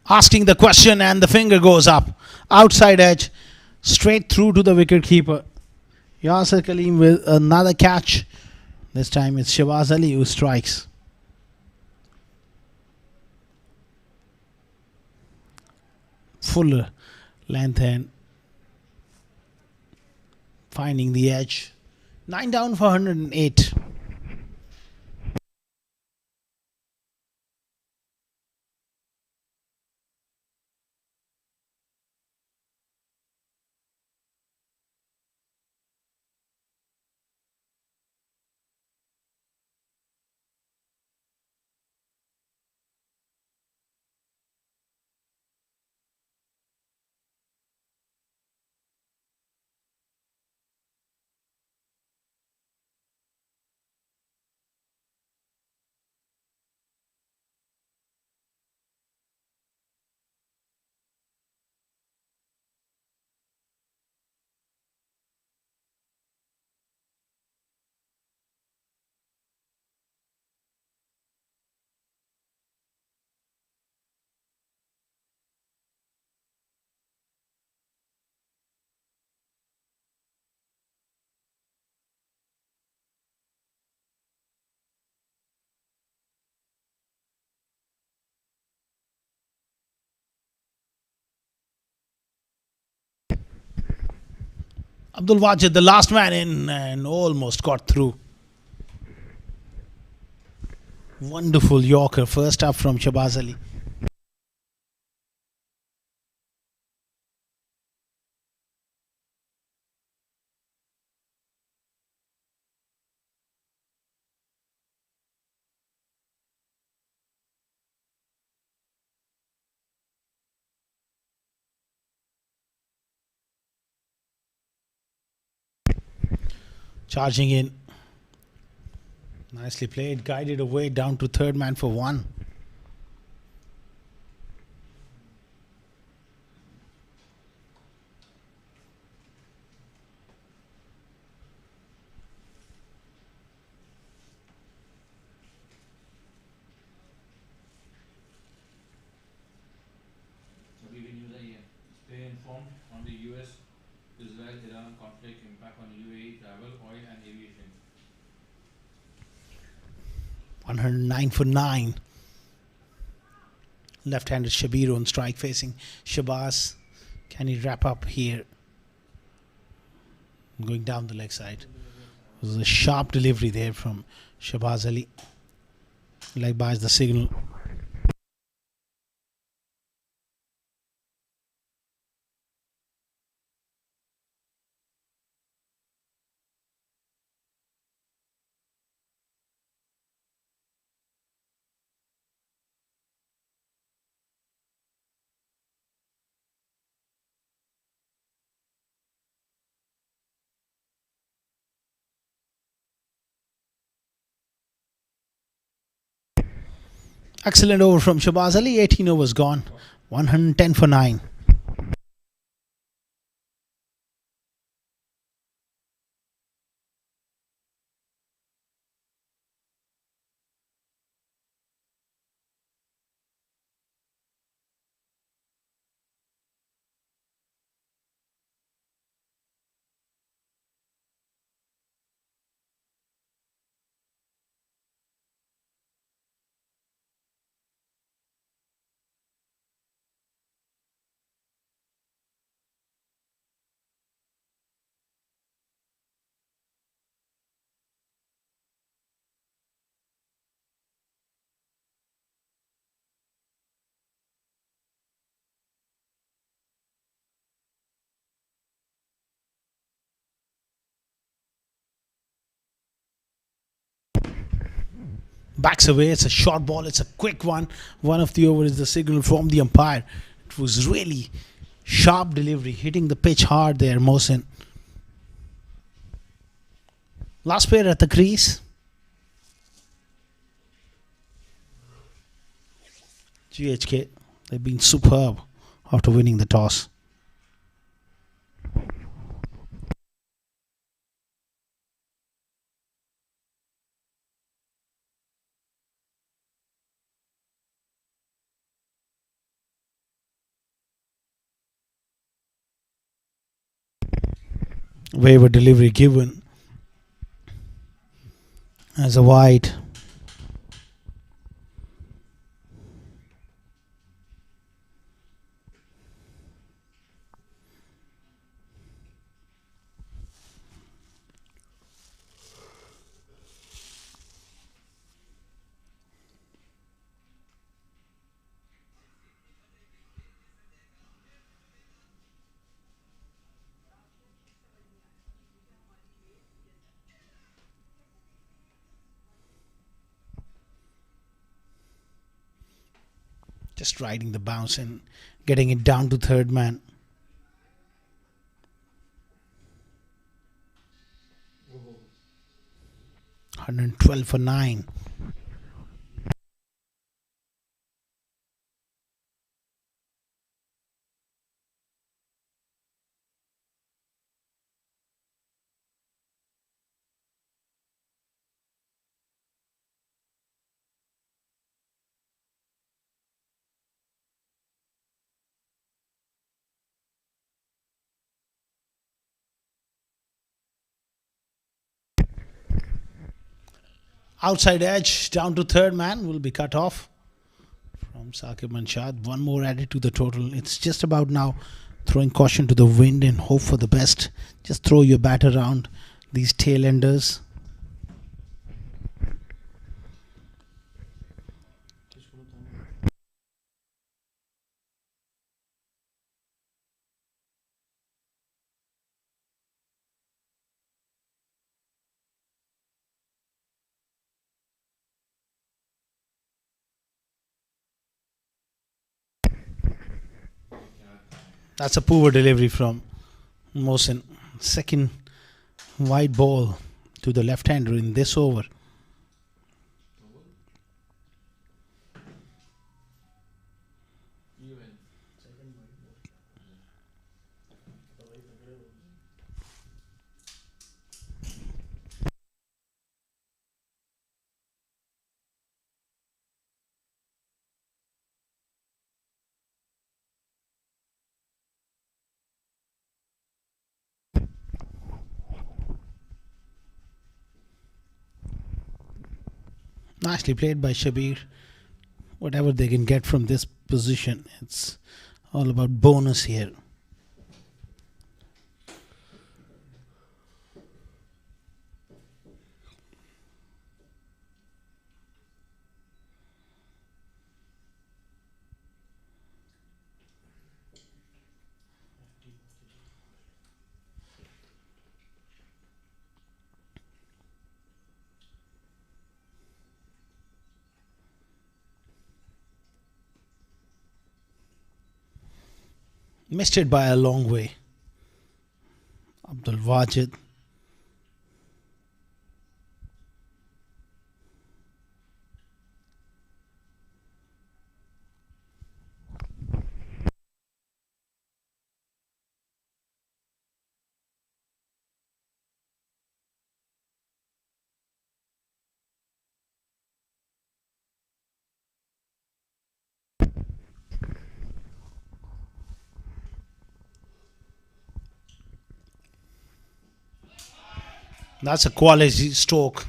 Asking the question, and the finger goes up. Outside edge, straight through to the wicket keeper. Yasir Kaleem with another catch. This time it's Shahbaz Ali who strikes. Full length and finding the edge. 9 down for 108. Abdul Wajid, the last man in, and almost got through. Wonderful Yorker, first up from Shahbaz Ali. Charging in. Nicely played, guided away down to third man for 1. Stay informed on the US-Israel-Iran conflict impact on UAE travel, oil and aviation. 109 for 9. Left-handed Shabir on strike facing Shahbaz. Can he wrap up here? Going down the leg side. It was a sharp delivery there from Shahbaz Ali. Leg buys the signal. Excellent over from Shahbaz Ali. 18 overs gone. 110 for 9. Backs away. It's a short ball. It's a quick one. One of the over is the signal from the umpire. It was really sharp delivery, hitting the pitch hard there, Mohsin. Last player at the crease. GHK. They've been superb after winning the toss. Waiver delivery given as a wide. Just riding the bounce and getting it down to third man. 112 for 9. Outside edge down to third man will be cut off from Saqib Manshad. One more added to the total. It's just about now throwing caution to the wind and hope for the best. Just throw your bat around these tail enders. That's a poor delivery from Mohsin. Second wide ball to the left-hander in this over. Nicely played by Shabir. Whatever they can get from this position, it's all about bonus here. Missed it by a long way. Abdul Wajid. That's a quality stroke.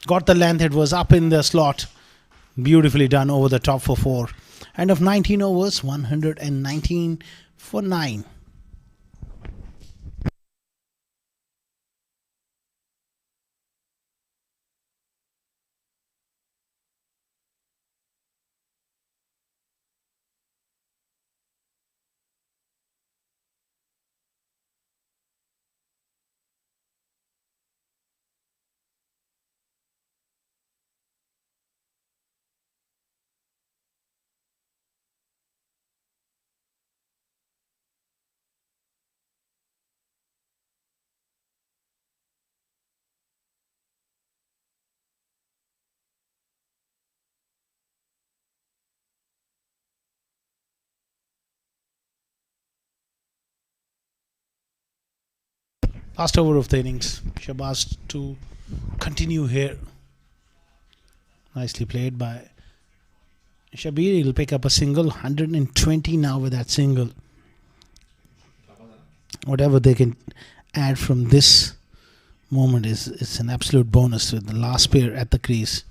Got the length, it was up in the slot. Beautifully done over the top for 4. End of 19 overs, 119 for 9. Last over of the innings. Shabazz to continue here. Nicely played by Shabir. He'll pick up a single. 120 now with that single. Whatever they can add from this moment is it's an absolute bonus with the last pair at the crease.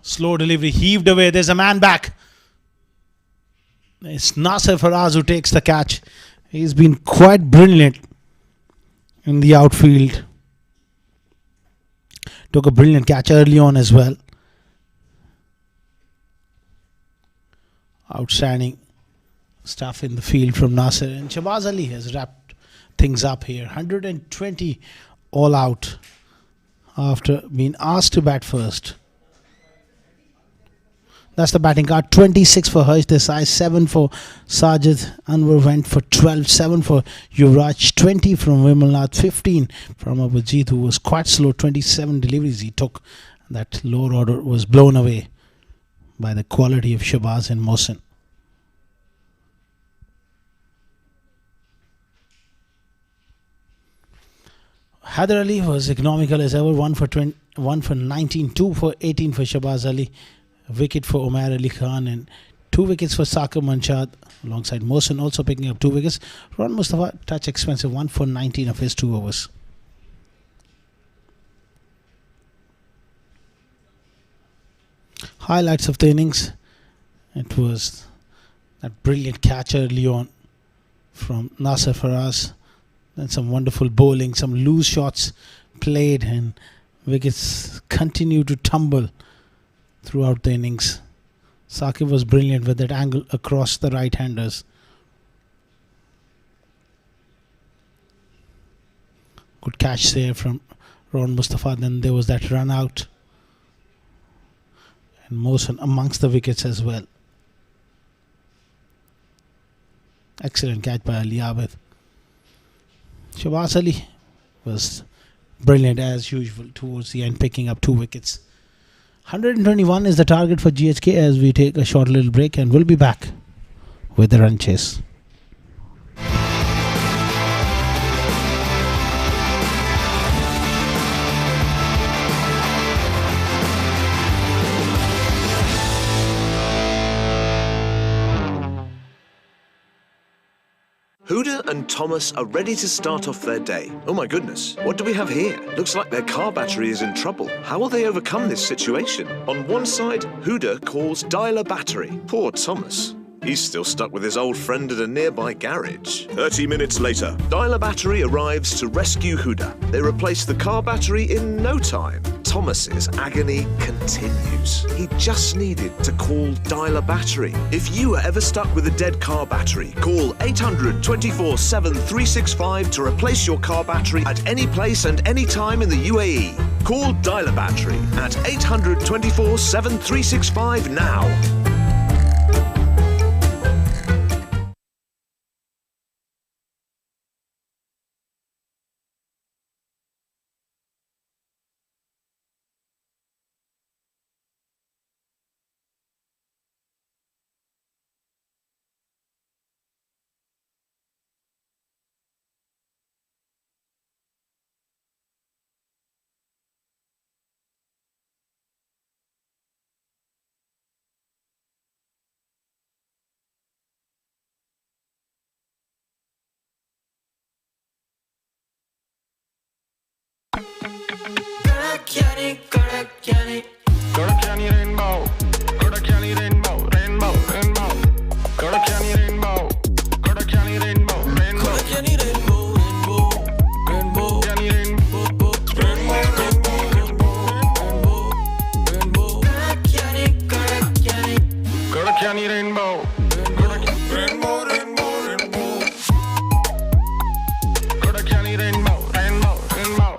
Slow delivery, heaved away. There's a man back. It's Nasser Faraz who takes the catch. He's been quite brilliant in the outfield. Took a brilliant catch early on as well. Outstanding stuff in the field from Nasser. And Shahbaz Ali has wrapped things up here. 120 all out after being asked to bat first. That's the batting card. 26 for Harsh Desai, 7 for Sajid Anwar went for 12, 7 for Yuvraj, 20 from Vimalnath, 15 from Abhijit, who was quite slow. 27 deliveries he took. That lower order was blown away by the quality of Shahbaz and Mohsin. Haider Ali was economical as ever. 1 for 20, 1 for 19, 2 for 18 for Shahbaz Ali. A wicket for Umar Ali Khan and 2 wickets for Saqib Manshad alongside Mohsin also picking up 2 wickets. Ron Mustafa, touch expensive, 1 for 19 of his 2 overs. Highlights of the innings. It was that brilliant catch early on from Nasser Faraz. Then some wonderful bowling, some loose shots played, and wickets continue to tumble throughout the innings. Saqib was brilliant with that angle across the right-handers. Good catch there from Ron Mustafa. Then there was that run out. And Mohsin amongst the wickets as well. Excellent catch by Ali Abid. Shahbaz Ali was brilliant as usual towards the end, picking up 2 wickets. 121 is the target for GHK as we take a short little break, and we'll be back with the run chase. Huda and Thomas are ready to start off their day. Oh my goodness, what do we have here? Looks like their car battery is in trouble. How will they overcome this situation? On one side, Huda calls dialer battery. Poor Thomas. He's still stuck with his old friend at a nearby garage. 30 minutes later, dialer battery arrives to rescue Huda. They replace the car battery in no time. Thomas's agony continues. He just needed to call dialer battery. If you are ever stuck with a dead car battery, call 800 24/7 365 to replace your car battery at any place and any time in the UAE. Call dialer battery at 800 24/7 365 now. Kodakani rainbow, Kodakani rainbow, rainbow, rainbow. Kodakani rainbow, Kodakani rainbow, rainbow. Kodakani rainbow, rainbow, rainbow. Kodakani rainbow, rainbow, rainbow, rainbow. Kodakani rainbow, rainbow, rainbow, rainbow. Kodakani rainbow, rainbow, rainbow.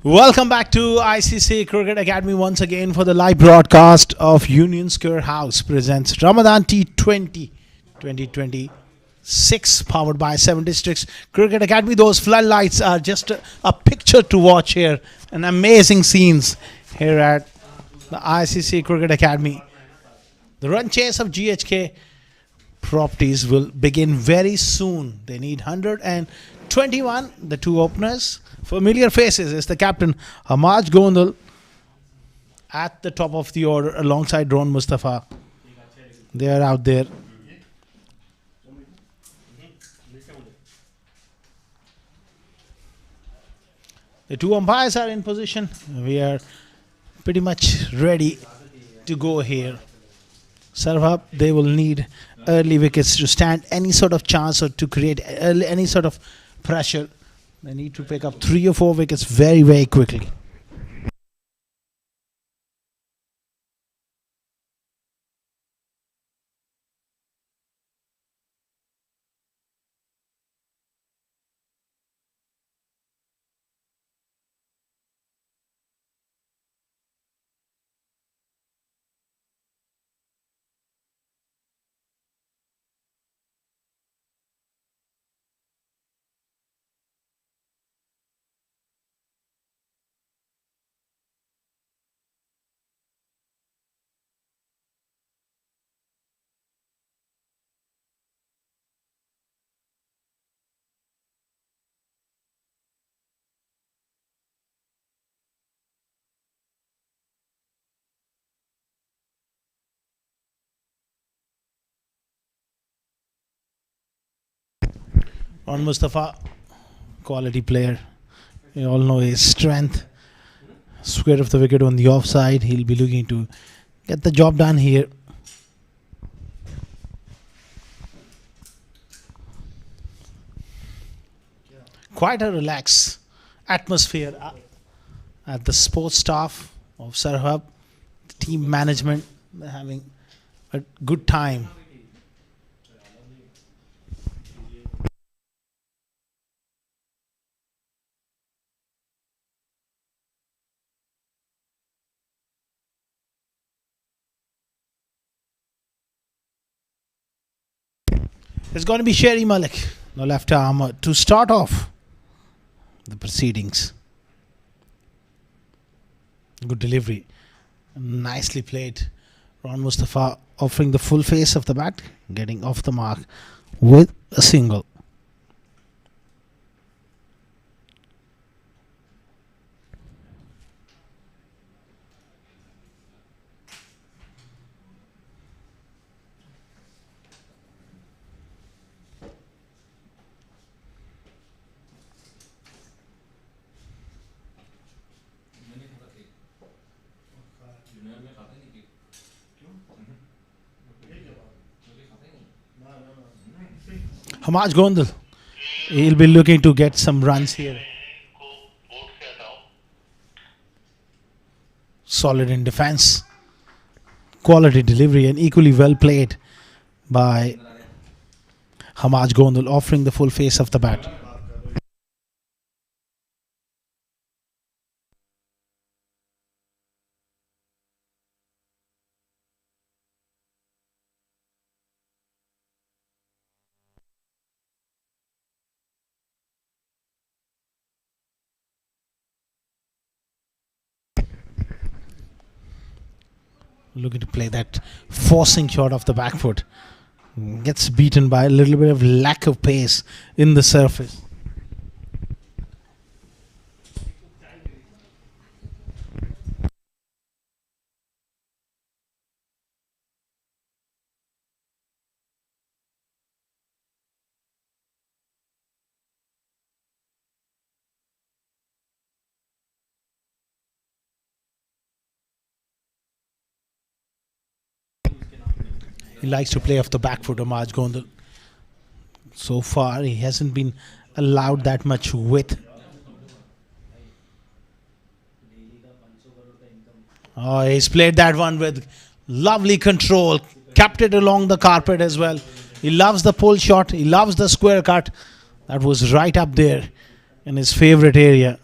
Welcome back to ICCA Cricket Academy once again for the live broadcast of Union Square House presents Ramadan T20 2026 powered by 7 Districts Cricket Academy. Those floodlights are just a picture to watch here. An amazing scenes here at the ICCA Cricket Academy. The run chase of GHK properties will begin very soon. They need 121. The two openers, familiar faces, is the captain Hamaj Gondal at the top of the order alongside Ron Mustafa. They are out there. The two umpires are in position. We are pretty much ready to go here. Servhub, they will need early wickets to stand any sort of chance or to create any sort of pressure. They need to pick up 3 or 4 wickets very, very quickly. Ron Mustafa, quality player. You all know his strength. Square of the wicket on the offside. He'll be looking to get the job done here. Quite a relaxed atmosphere at the sports staff of Servhub. The team management, they're having a good time. It's going to be Sherry Malik, the left arm, to start off the proceedings. Good delivery. Nicely played. Ron Mustafa offering the full face of the bat, getting off the mark with a single. Hamaj Gondal, he'll be looking to get some runs here. Solid in defense. Quality delivery and equally well played by Hamaj Gondal, offering the full face of the bat. Looking to play that forcing shot off the back foot. Gets beaten by a little bit of lack of pace in the surface. He likes to play off the back foot, Hamaj Gondal. So far, he hasn't been allowed that much width. Oh, he's played that one with lovely control. Kept it along the carpet as well. He loves the pull shot. He loves the square cut. That was right up there in his favorite area.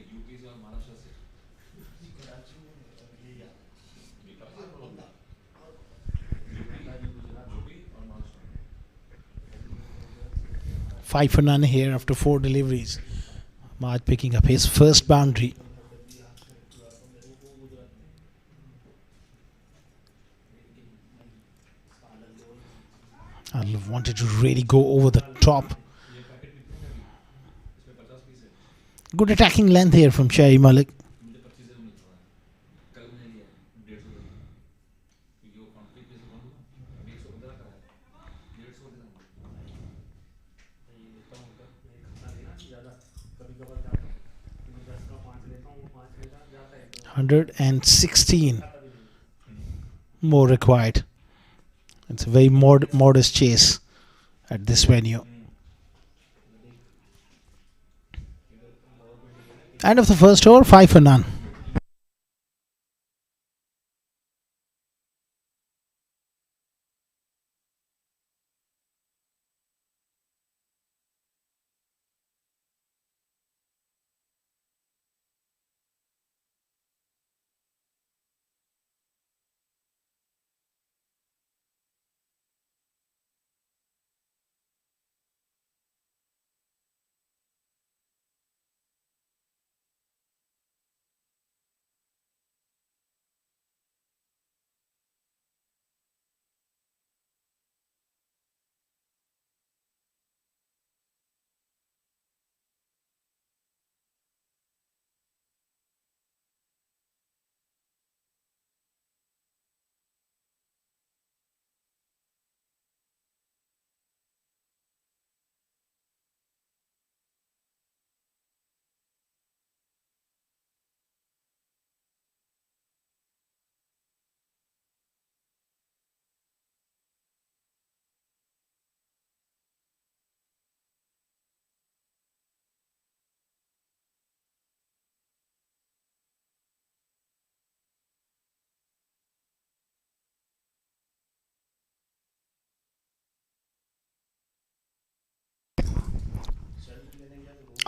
UP से और महाराष्ट्र से UP और Maharashtra 5 for none here after 4 deliveries. Marge picking up his first boundary. I wanted to really go over the top. ये packet कितने का भी इसमें 50 piece है Good attacking length here from Sherry Malik. मुझे 25 से मिलता है कल मैंने लिया 150 क्योंकि वो कॉन्फ्लिक्ट पीस कौन दूंगा अभी 115 का है 150 दे दूंगा ये लेता हूँ मैं खाता नहीं ना ज़्यादा कभी कभार जाता मैं 10 का 5 लेता हूँ 5 लेता जाता है 116 more required. It's a very modest chase at this venue. End of the first over, 5 for none.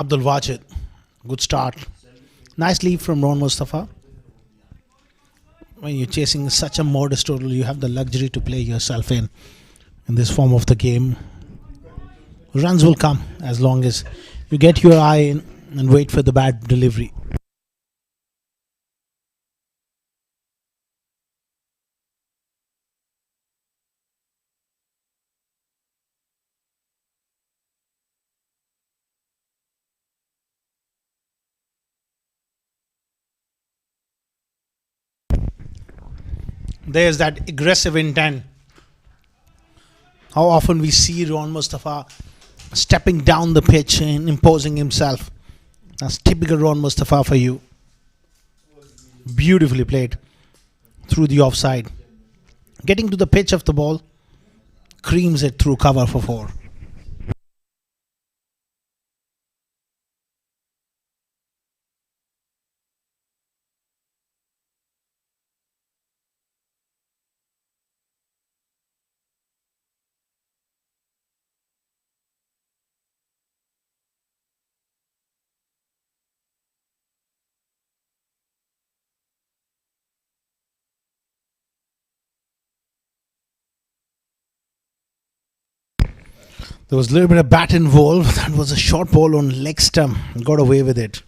Abdul Wajid, good start. Nice lead from Ron Mustafa. When you're chasing such a modest total, you have the luxury to play yourself in this form of the game. Runs will come as long as you get your eye in and wait for the bad delivery. There's that aggressive intent. How often we see Ron Mustafa stepping down the pitch and imposing himself. That's typical Ron Mustafa for you. Beautifully played through the offside. Getting to the pitch of the ball, creams it through cover for 4. There was a little bit of bat involved. That was a short ball on leg stump. Got away with it.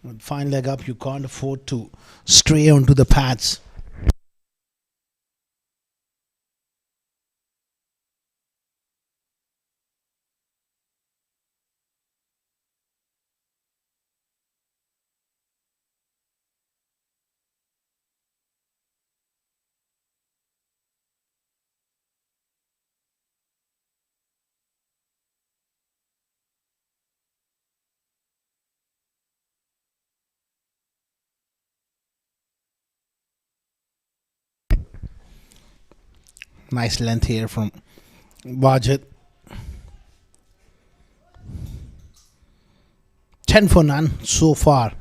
With fine leg up, you can't afford to stray onto the pads. Nice length here from Wajid. 10 for none so far.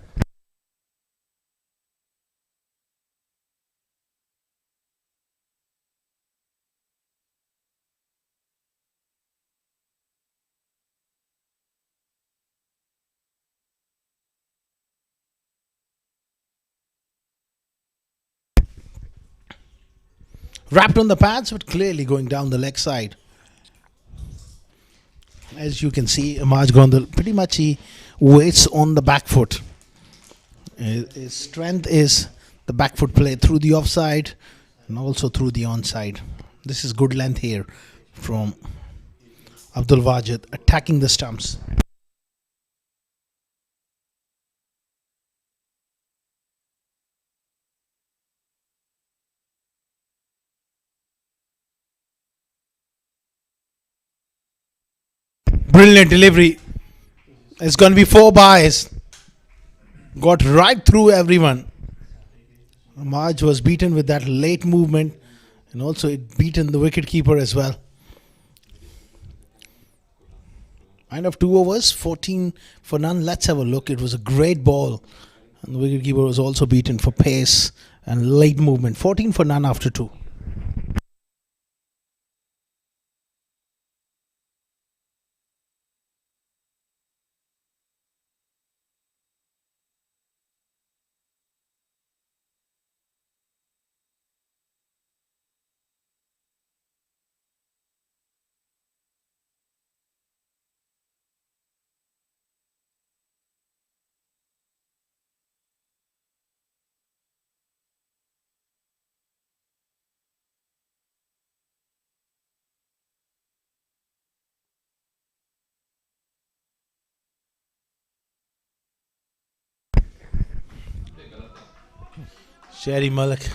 Wrapped on the pads, but clearly going down the leg side. As you can see, Amaj Gondal pretty much he waits on the back foot. His strength is the back foot play through the offside and also through the onside. This is good length here from Abdul Wajid attacking the stumps. Brilliant delivery. It's going to be 4 buys. Got right through everyone. Amaj was beaten with that late movement and also it beaten the wicketkeeper as well. End of 2 overs, 14 for none. Let's have a look. It was a great ball. And the wicketkeeper was also beaten for pace and late movement. 14 for none after 2. Sherry Malik.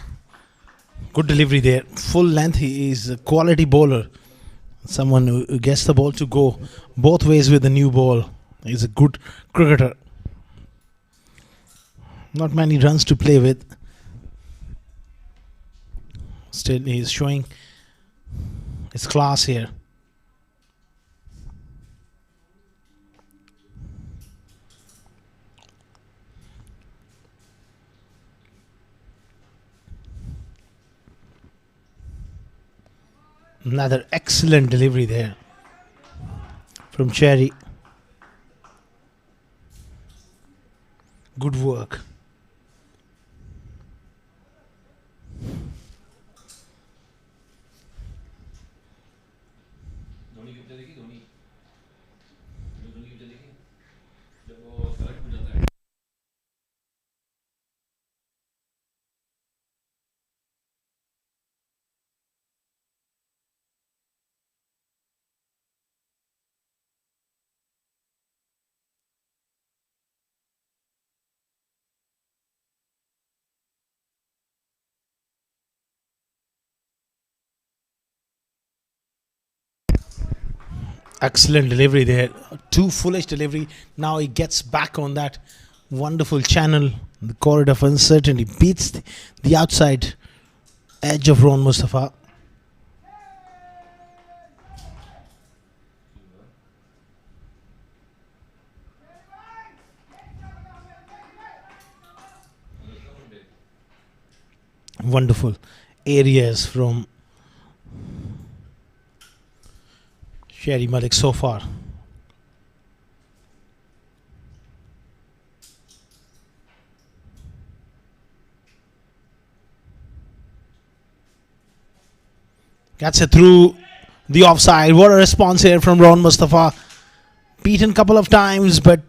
Good delivery there. Full length. He is a quality bowler. Someone who gets the ball to go both ways with the new ball. He's a good cricketer. Not many runs to play with. Still, he's showing his class here. Another excellent delivery there from Cherry. Good work. Dhoni की picture देखी धोनी धोनी की picture देखी जब वो select हो जाता है Excellent delivery there. Too foolish delivery. Now he gets back on that wonderful channel. The corridor of uncertainty beats the outside edge of Ron Mustafa. Wonderful areas from Sherry Malik so far. Gets it through the offside. What a response here from Ron Mustafa. Beaten a couple of times, but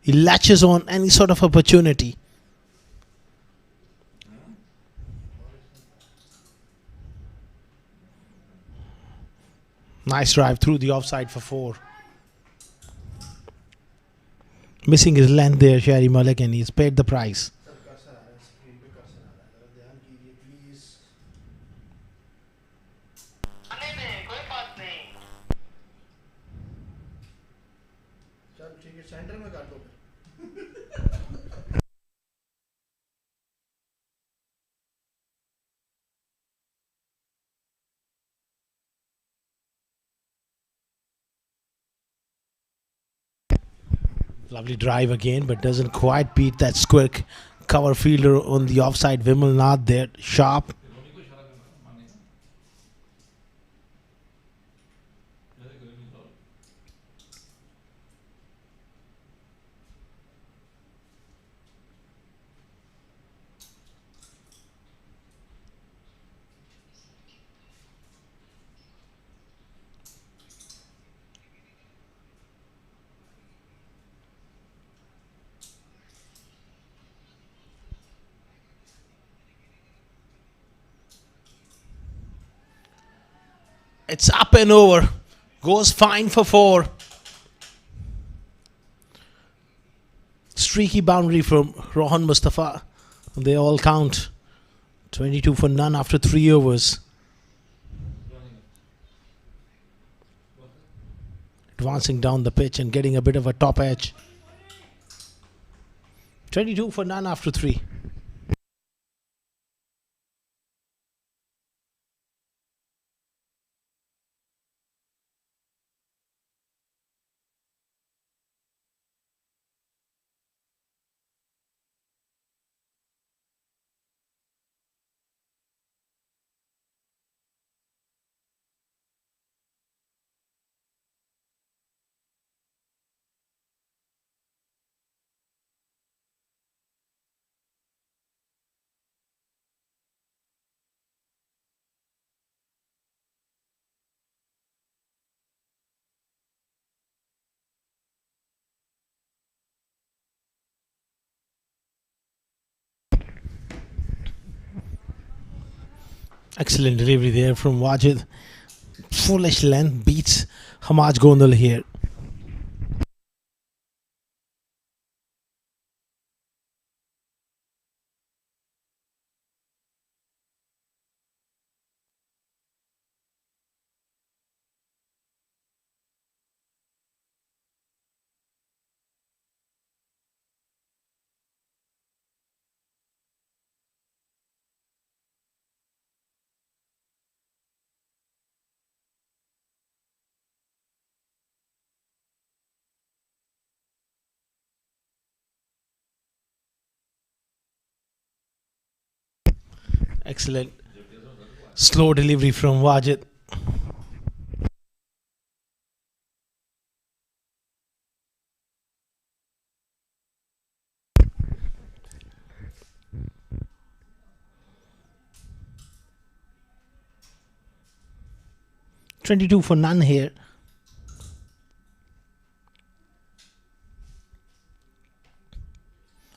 he latches on any sort of opportunity. Nice drive through the offside for 4. Missing his length there, Sherry Malik, and he's paid the price. Lovely drive again, but doesn't quite beat that squirt cover fielder on the offside. Vimal Nath there, sharp. Dhoni को इशारा करना मानने का जैसे कोई नहीं solve It's up and over. Goes fine for 4. Streaky boundary from Rohan Mustafa. They all count. 22 for none after 3 overs. Advancing down the pitch and getting a bit of a top edge. 22 for none after 3. Excellent delivery there from Wajid. Foolish length beats Hamaj Gondal here. Excellent. Slow delivery from Wajid. $22 for none here.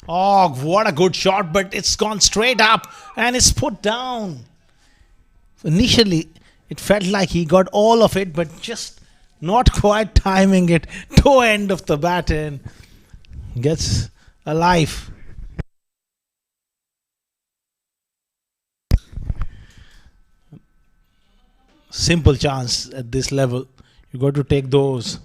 Oh, what a good shot, but it's gone straight up and it's put down. Initially, it felt like he got all of it, but just not quite timing it. Toe end of the bat and gets a life. Simple chance at this level. You got to take those.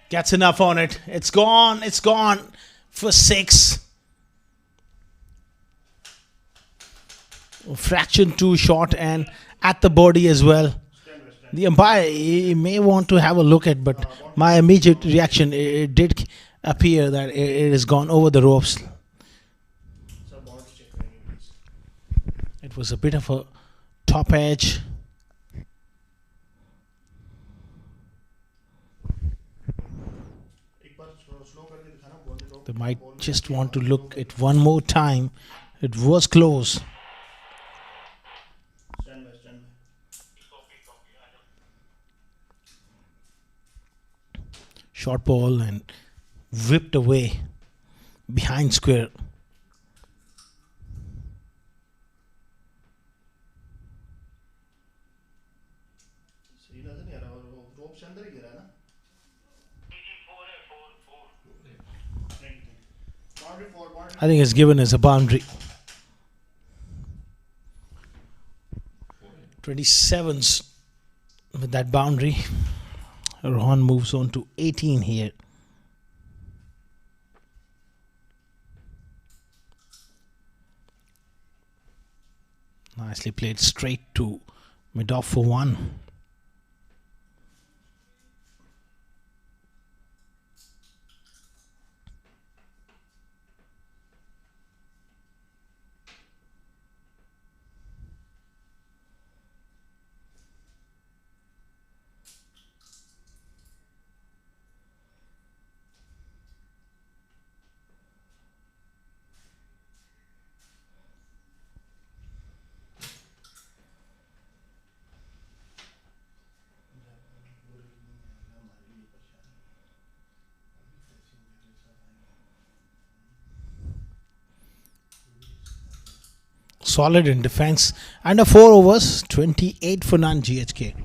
Gets enough on it. It's gone. It's gone for 6. Fraction too short and at the body as well. The umpire he may want to have a look at, but my immediate reaction, it did appear that it has gone over the ropes. It was a bit of a top edge. They might just want to look at one more time. It was close. Short ball and whipped away behind square. I think it's given as a boundary. 27s with that boundary. Rohan moves on to 18 here. Nicely played straight to mid-off for 1. solid in defense. Under 4 overs, 28 for none GHK.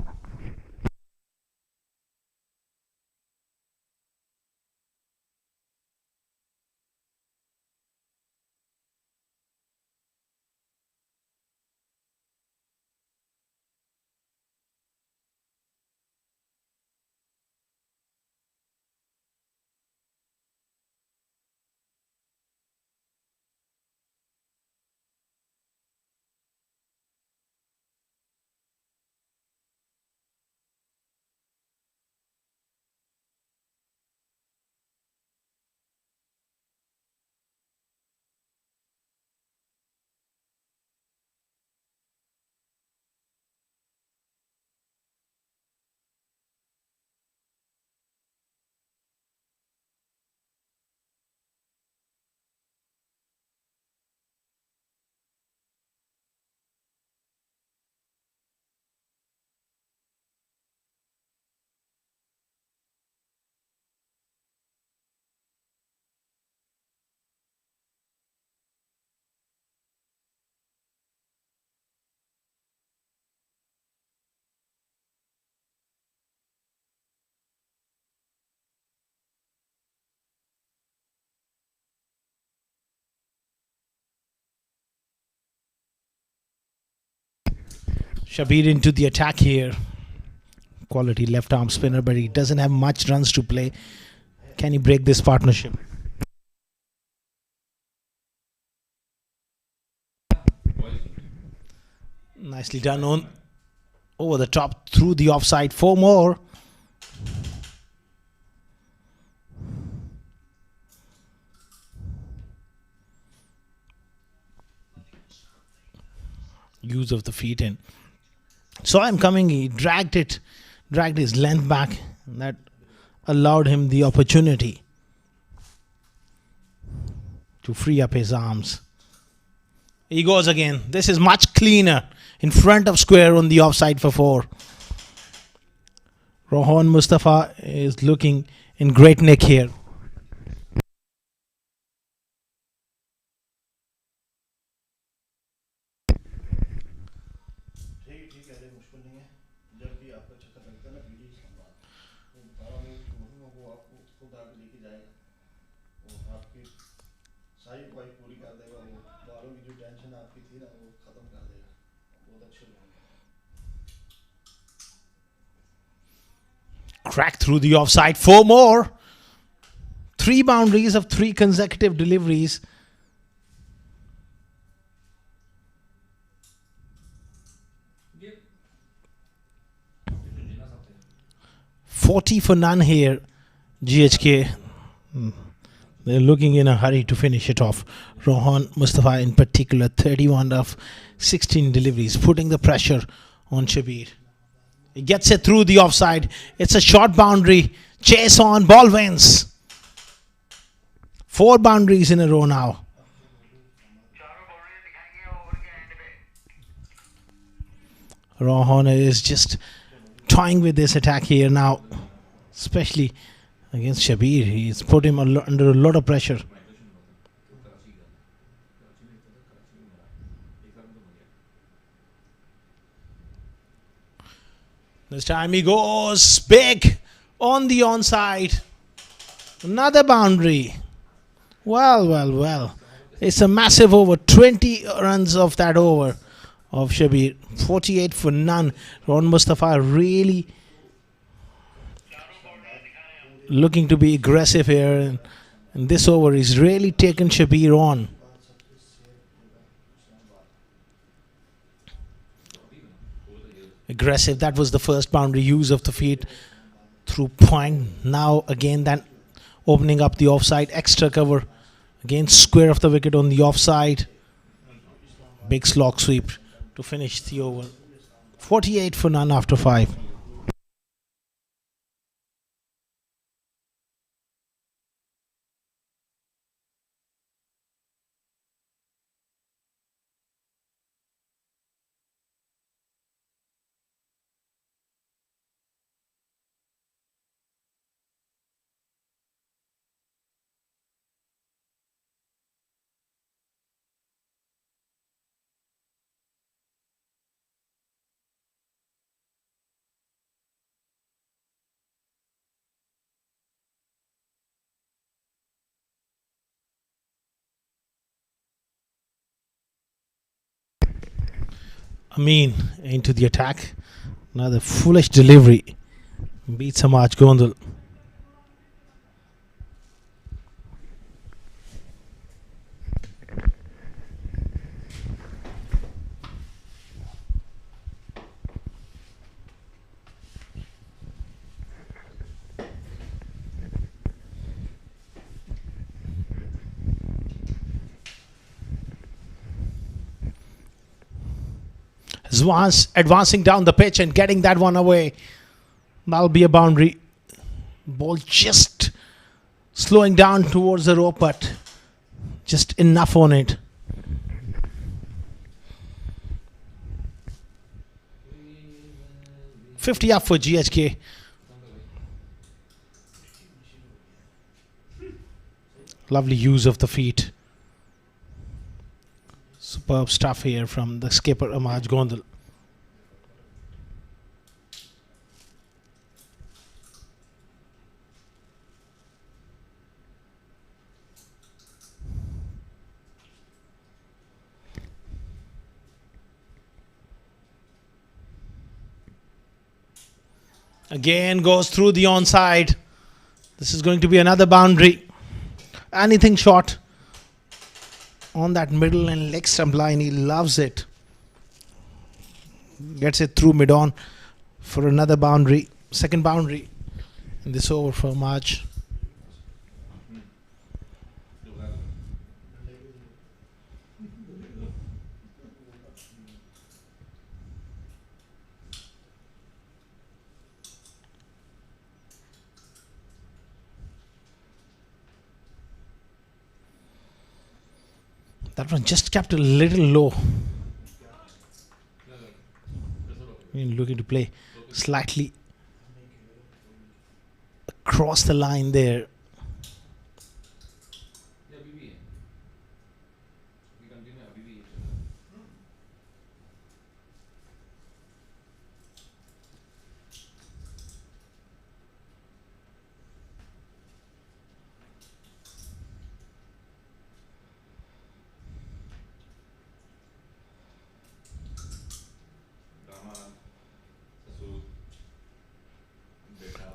Shabir into the attack here. Quality left arm spinner, but he doesn't have much runs to play. Can he break this partnership? Nicely done on over the top through the offside. 4 more. Use of the feet in. Saw him coming, he dragged his length back. And that allowed him the opportunity to free up his arms. He goes again. This is much cleaner. In front of square on the offside for 4. Rohan Mustafa is looking in great nick here. Crack through the offside. 4 more. 3 boundaries of 3 consecutive deliveries. Give. 40 for none here. GHK. They're looking in a hurry to finish it off. Rohan Mustafa in particular, 31 of 16 deliveries, putting the pressure on Shabir. He gets it through the offside. It's a short boundary. Chase on. Ball wins. 4 boundaries in a row now. Rohan is just toying with this attack here now, especially against Shabir. He's put him under a lot of pressure. This time he goes big on the onside. Another boundary. Well. It's a massive over. 20 runs of that over of Shabir. 48 for none. Ron Mustafa really looking to be aggressive here. And this over is really taken Shabir on. Aggressive. That was the first boundary. Use of the feet through point. Now again that opening up the offside. Extra cover. Again square of the wicket on the offside. Big slog sweep to finish the over. 48 for none after 5. Amin into the attack. Another foolish delivery. Beats Samaj Gondal. Advancing down the pitch and getting that one away. That'll be a boundary. Ball just slowing down towards the rope, but just enough on it. $50 up for GHK. Lovely use of the feet. Superb stuff here from the skipper Amaj Gondal. Again goes through the onside. This is going to be another boundary. Anything short on that middle and leg stump line, he loves it. Gets it through mid-on for another boundary. Second boundary in this over for March. That one just kept a little low. Looking to play slightly across the line there.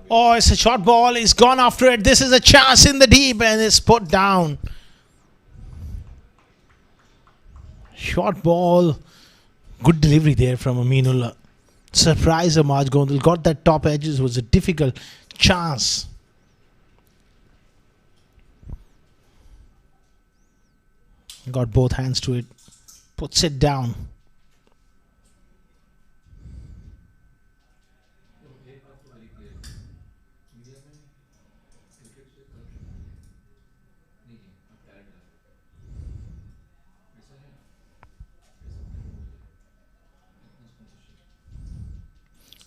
Oh, it's a short ball. He's gone after it. This is a chance in the deep and it's put down. Short ball. Good delivery there from Aminullah. Surprise Amaj Gondal. Got that top edges. Was a difficult chance. Got both hands to it. Puts it down.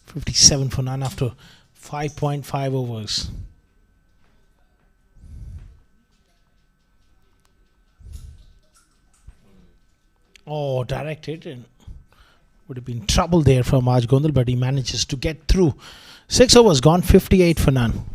$57 for none after 5.5 overs. Oh, direct hit, and would have been trouble there for Maj Gondal, but he manages to get through. 6 overs gone, 58 for none.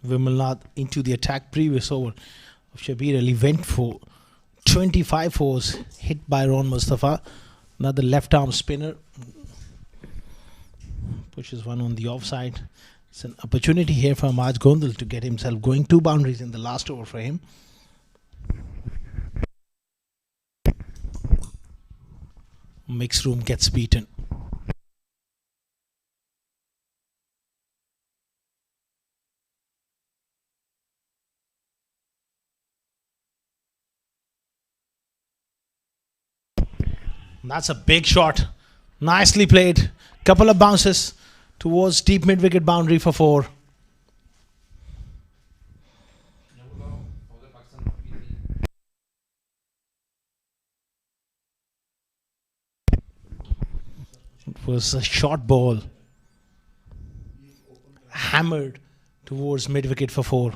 Vimalnath into the attack. Previous over of Shabir Ali went for 25 fours, hit by Ron Mustafa. Another left arm spinner. Pushes one on the offside. It's an opportunity here for Maj Gondal to get himself going. 2 boundaries in the last over for him. Mixed room gets beaten. That's a big shot. Nicely played. Couple of bounces towards deep mid wicket boundary for 4. It was a short ball. Hammered towards mid wicket for 4.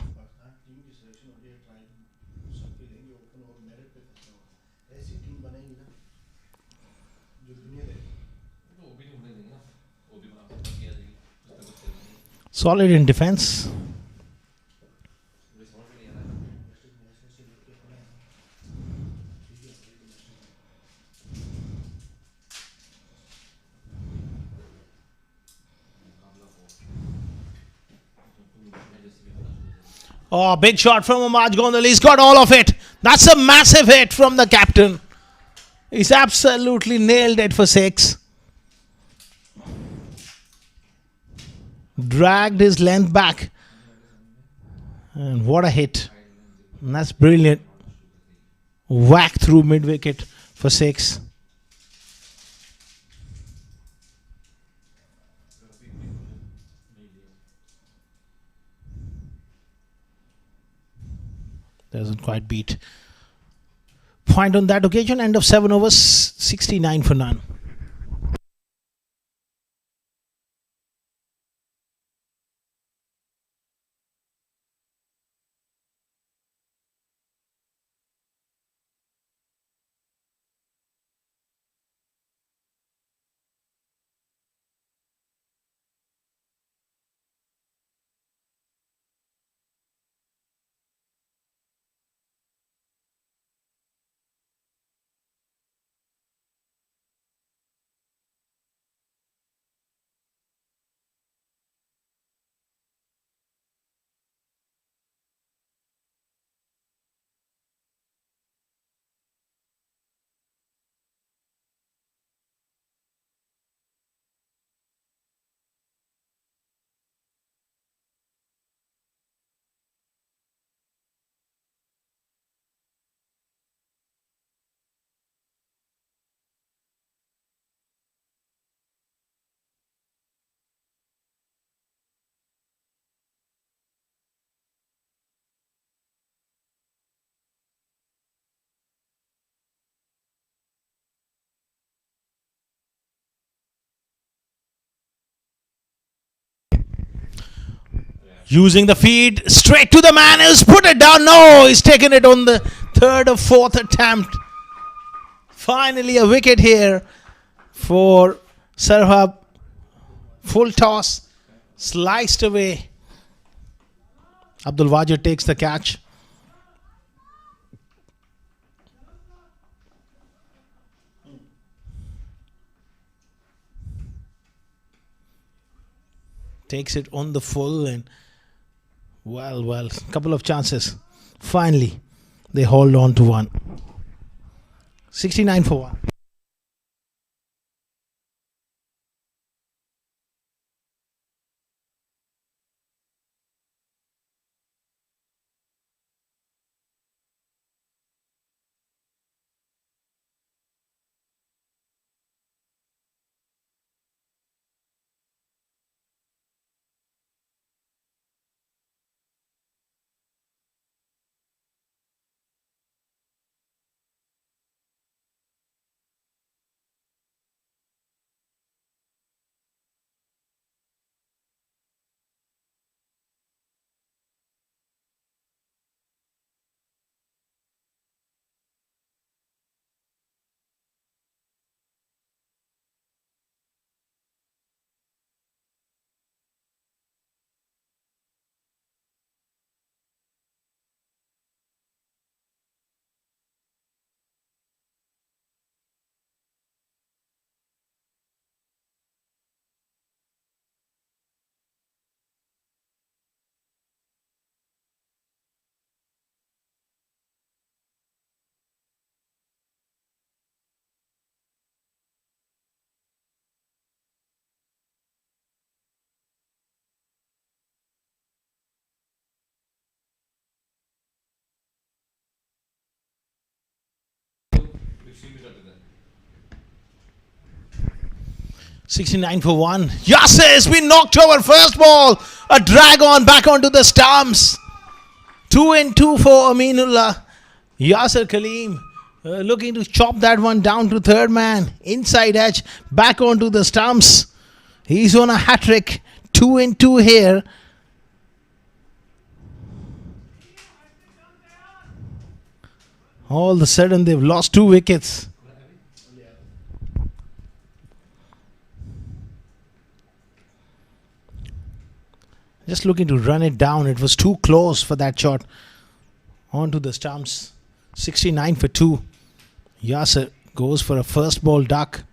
Solid in defense. Oh, big shot from Amaj Gondal. He's got all of it. That's a massive hit from the captain. He's absolutely nailed it for 6. Dragged his length back. And what a hit. And that's brilliant. Whack through mid wicket for 6. Doesn't quite beat. Point on that occasion. End of 7 overs. 69 for none. Using the feed straight to the man who's put it down. No, he's taken it on the 3rd or 4th attempt. Finally a wicket here for Servhub. Full toss. Sliced away. Abdul Wajid takes the catch. Takes it on the full and well, couple of chances. Finally, they hold on to 1. 69 for 1. Swing करते थे 69 for 1. Yasser has been knocked over. First ball. A drag on back onto the stumps. 2 and 2 for Aminullah. Yasser Kaleem looking to chop that one down to third man. Inside edge. Back onto the stumps. He's on a hat trick. 2 and 2 here. All of a sudden they've lost 2 wickets. Just looking to run it down. It was too close for that shot. Onto the stumps. 69 for 2. Yasser goes for a first ball duck.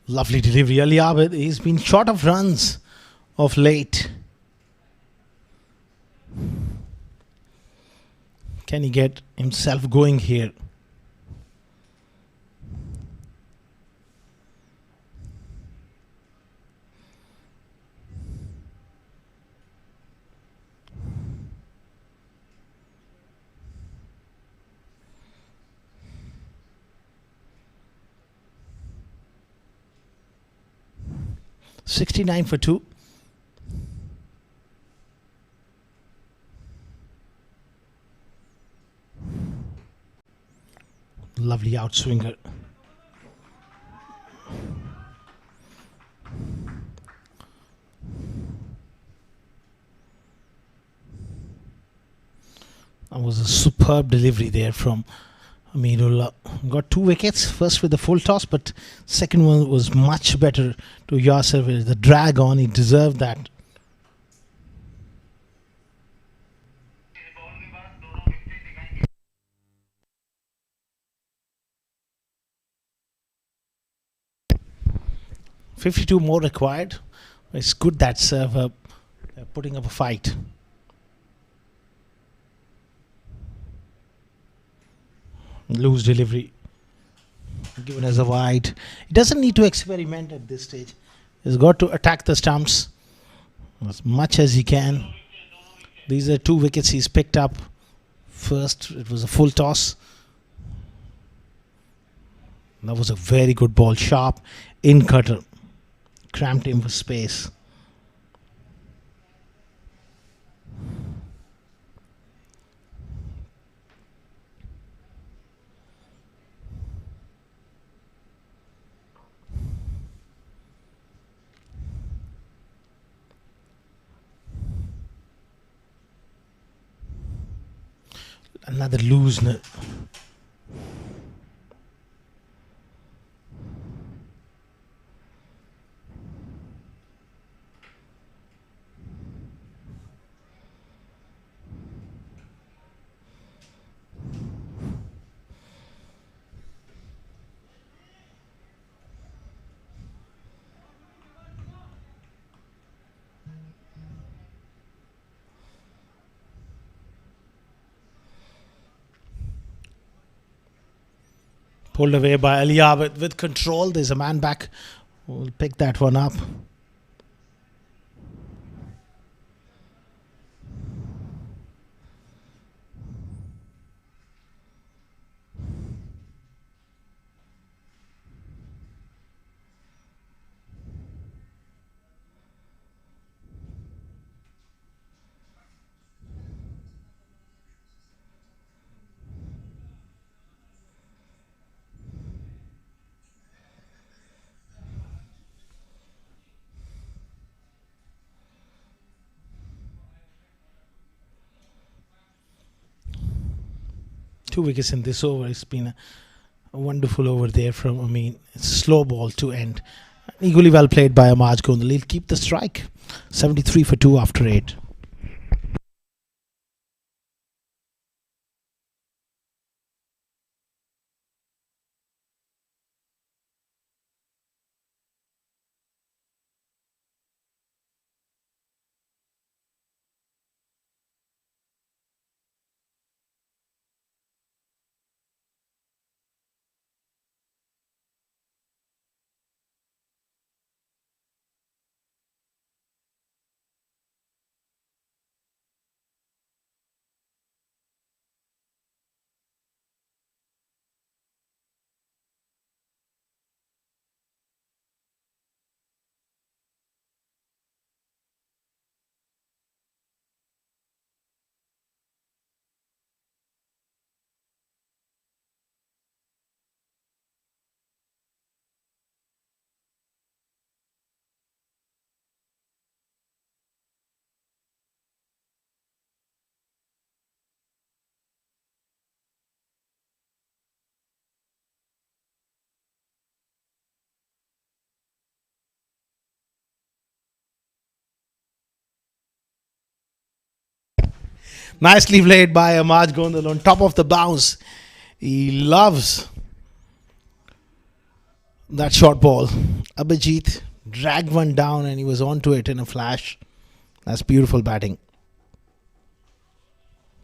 Lovely delivery. Ali Abid, he's been short of runs of late. Can he get himself going here? $69 for 2. Lovely outswinger. That was a superb delivery there from Amirullah. Got 2 wickets. First with the full toss, but second one was much better to Yasser with the drag on. He deserved that. $52 more required. It's good that Servhub putting up a fight. Loose delivery given as a wide. He doesn't need to experiment at this stage. He's got to attack the stumps as much as he can. These are 2 wickets he's picked up. First, it was a full toss. That was a very good ball. Sharp in cutter. Cramped him for space. Another loose. Pulled away by Aliyah with control. There's a man back who will pick that one up. 2 wickets in this over. It's been a wonderful over there from, it's a slow ball to end. Equally well played by Amaj Gondal. He'll keep the strike. 73 for 2 after 8. Nicely played by Amaj Gondal on top of the bounce. He loves that short ball. Abhijit dragged one down and he was onto it in a flash. That's beautiful batting.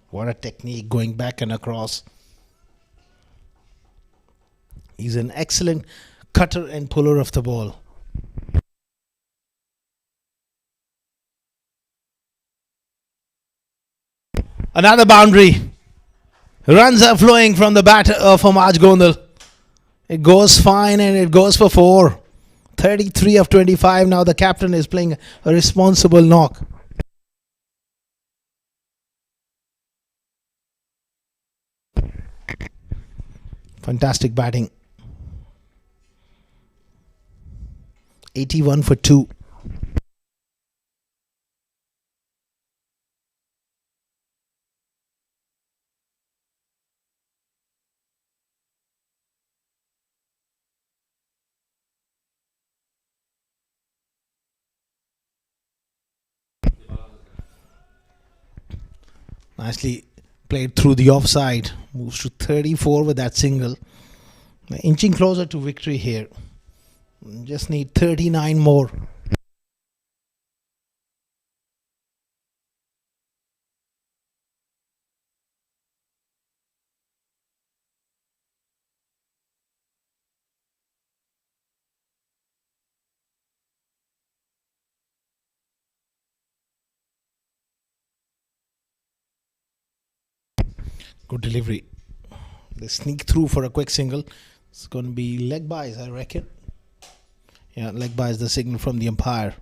What a technique going back and across. He's an excellent cutter and puller of the ball. Another boundary. Runs are flowing from the bat of Amaj Gondal. It goes fine and it goes for 4. 33 of 25. Now the captain is playing a responsible knock. Fantastic batting. 81 for 2. Nicely played through the offside. Moves to 34 with that single. Inching closer to victory here. Just need 39 more. Good delivery. They sneak through for a quick single. It's going to be leg byes, I reckon. Yeah, leg by is the signal from the umpire.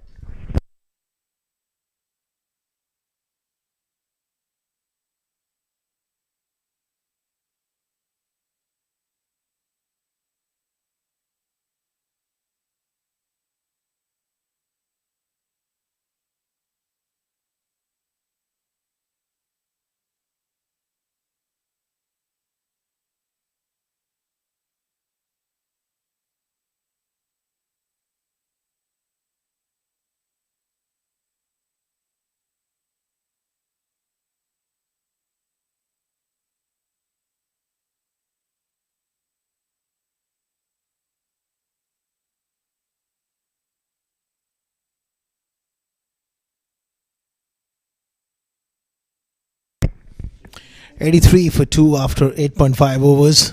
.83 for 2 after 8.5 overs.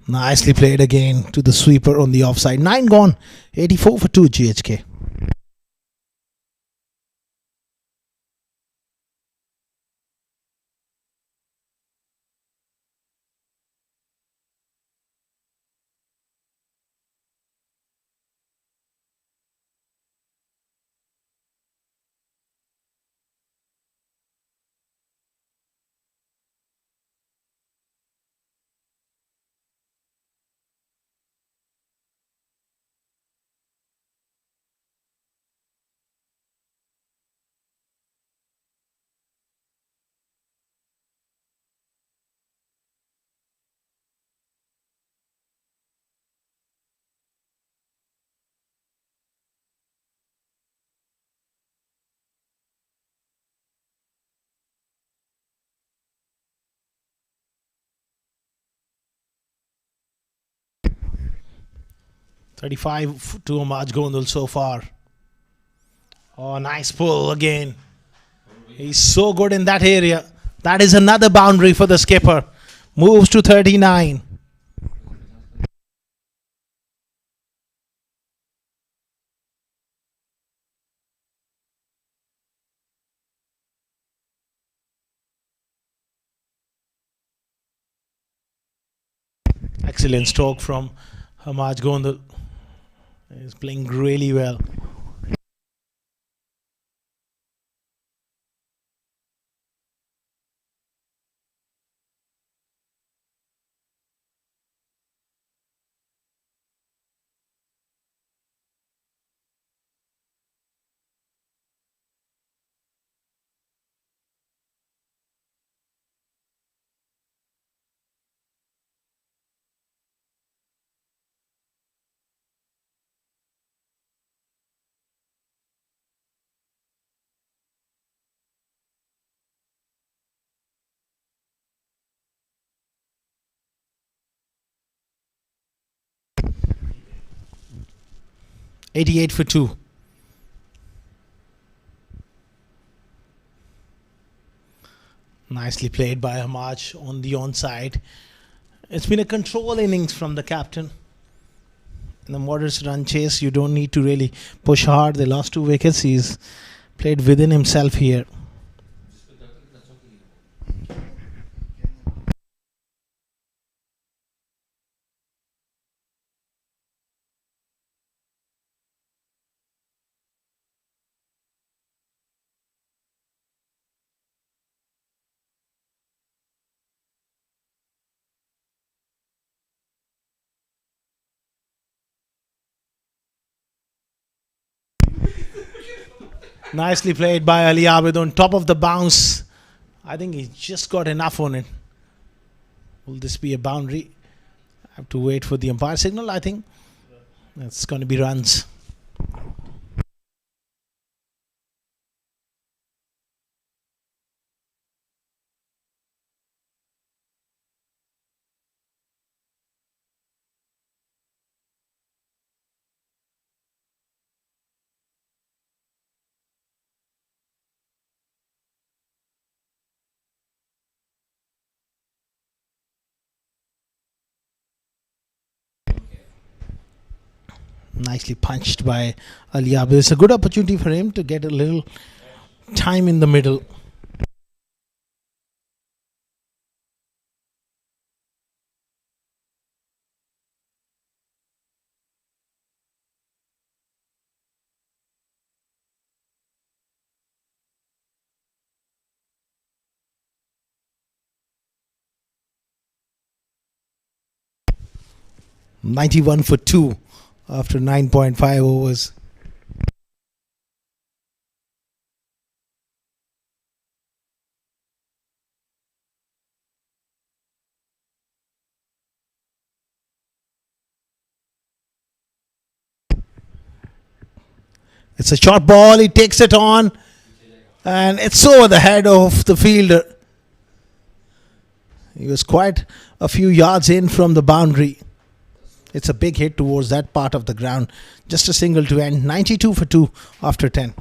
Nicely played again to the sweeper on the offside. 9 gone. 84 for 2 GHK. 35 to Amaj Gondal so far. Oh, nice pull again. He's so good in that area. That is another boundary for the skipper. Moves to 39. Excellent stroke from Hamaj Gondal. He's playing really well. .88 for 2. Nicely played by Hamaj on the onside. It's been a control innings from the captain. In the moderate run chase, you don't need to really push hard. They lost 2 wickets. He's played within himself here. Nicely played by Ali Abid on top of the bounce. I think he just got enough on it. Will this be a boundary? I have to wait for the umpire signal. I think it's going to be runs. Nicely punched by Ali Abid. It's a good opportunity for him to get a little time in the middle. .91 for 2 after 9.5 overs. It's a short ball. He takes it on, and it's over the head of the fielder. He was quite a few yards in from the boundary. It's a big hit towards that part of the ground. Just a single to end. 92 for 2 after 10.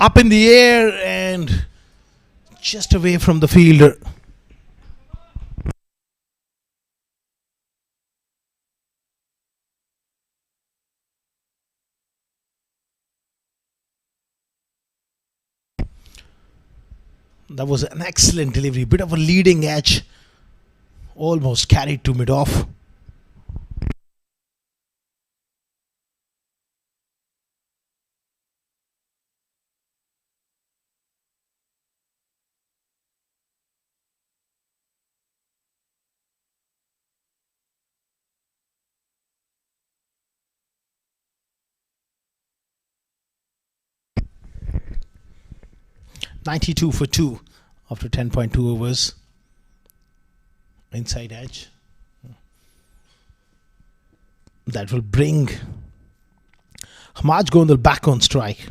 Up in the air and just away from the fielder. That was an excellent delivery. Bit of a leading edge. Almost carried to mid-off. .92 for 2 after 10.2 overs. Inside edge. That will bring Hamaj Gondal back on strike.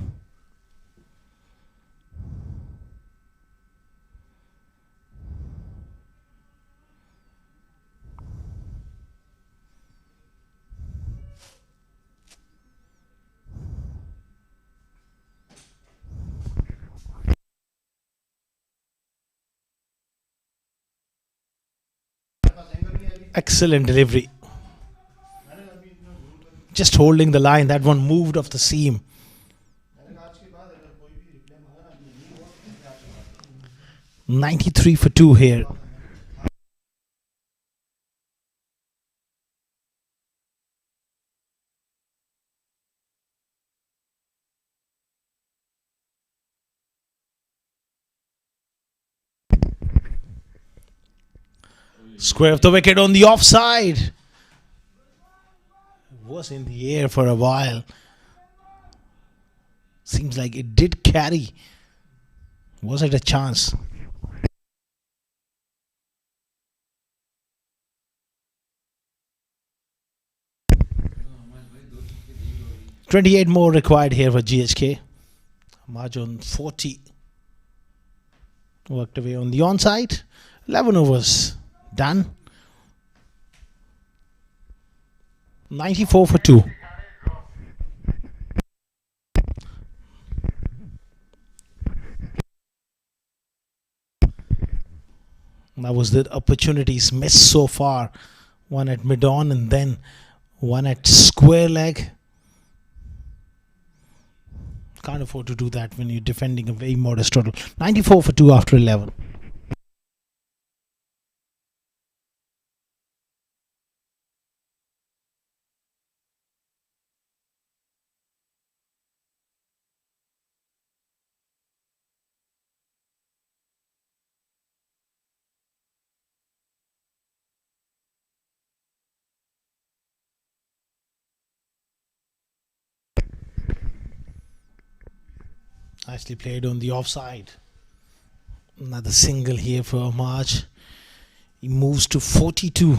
Excellent delivery. Just holding the line. That one moved off the seam. .93 for 2 here. Square of the wicket on the offside. Was in the air for a while. Seems like it did carry. Was it a chance? .28 more required here for GHK. Margin 40. Worked away on the onside. 11 overs done. 94 for 2. That was the opportunities missed so far. One at mid-on and then one at square leg. Can't afford to do that when you're defending a very modest total. 94 for 2 after 11. Nicely played on the offside. Another single here for March. He moves to 42.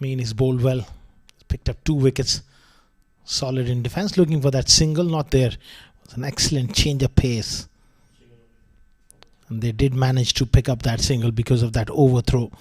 He's bowled well. Picked up 2 wickets. Solid in defence. Looking for that single. Not there. It was an excellent change of pace. And they did manage to pick up that single because of that overthrow.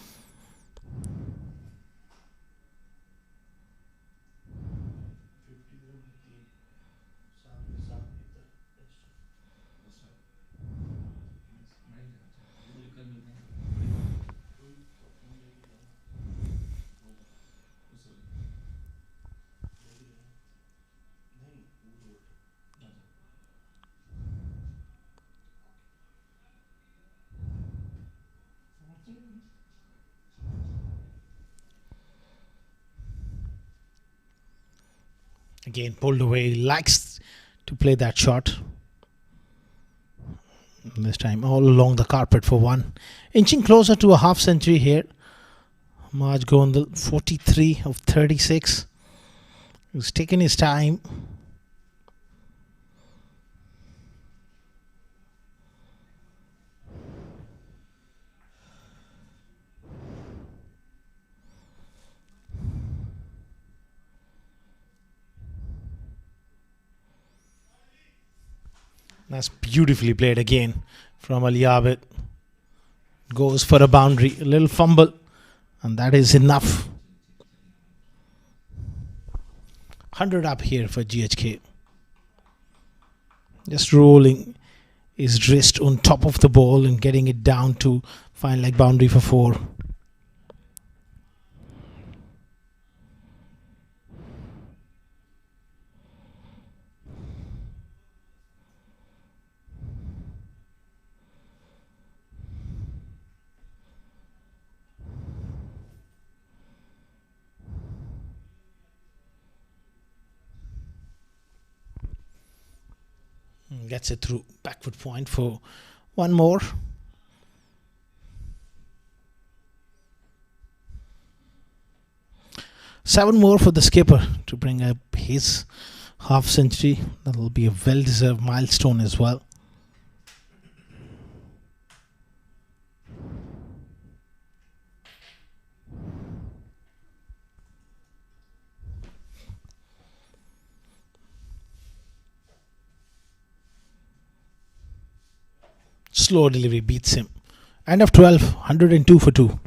Again, pulled away. He likes to play that shot. This time all along the carpet for 1. Inching closer to a half century here. Marj Gondal, 43 of 36. He's taken his time. That's beautifully played again from Ali Abid. Goes for a boundary, a little fumble, and that is enough. 100 up here for GHK. Just rolling his wrist on top of the ball and getting it down to fine leg boundary for 4. Gets it through. Backward point for one more. Seven more for the skipper to bring up his half century. That will be a well-deserved milestone as well. Slow delivery beats him. End of 12, 102 for 2.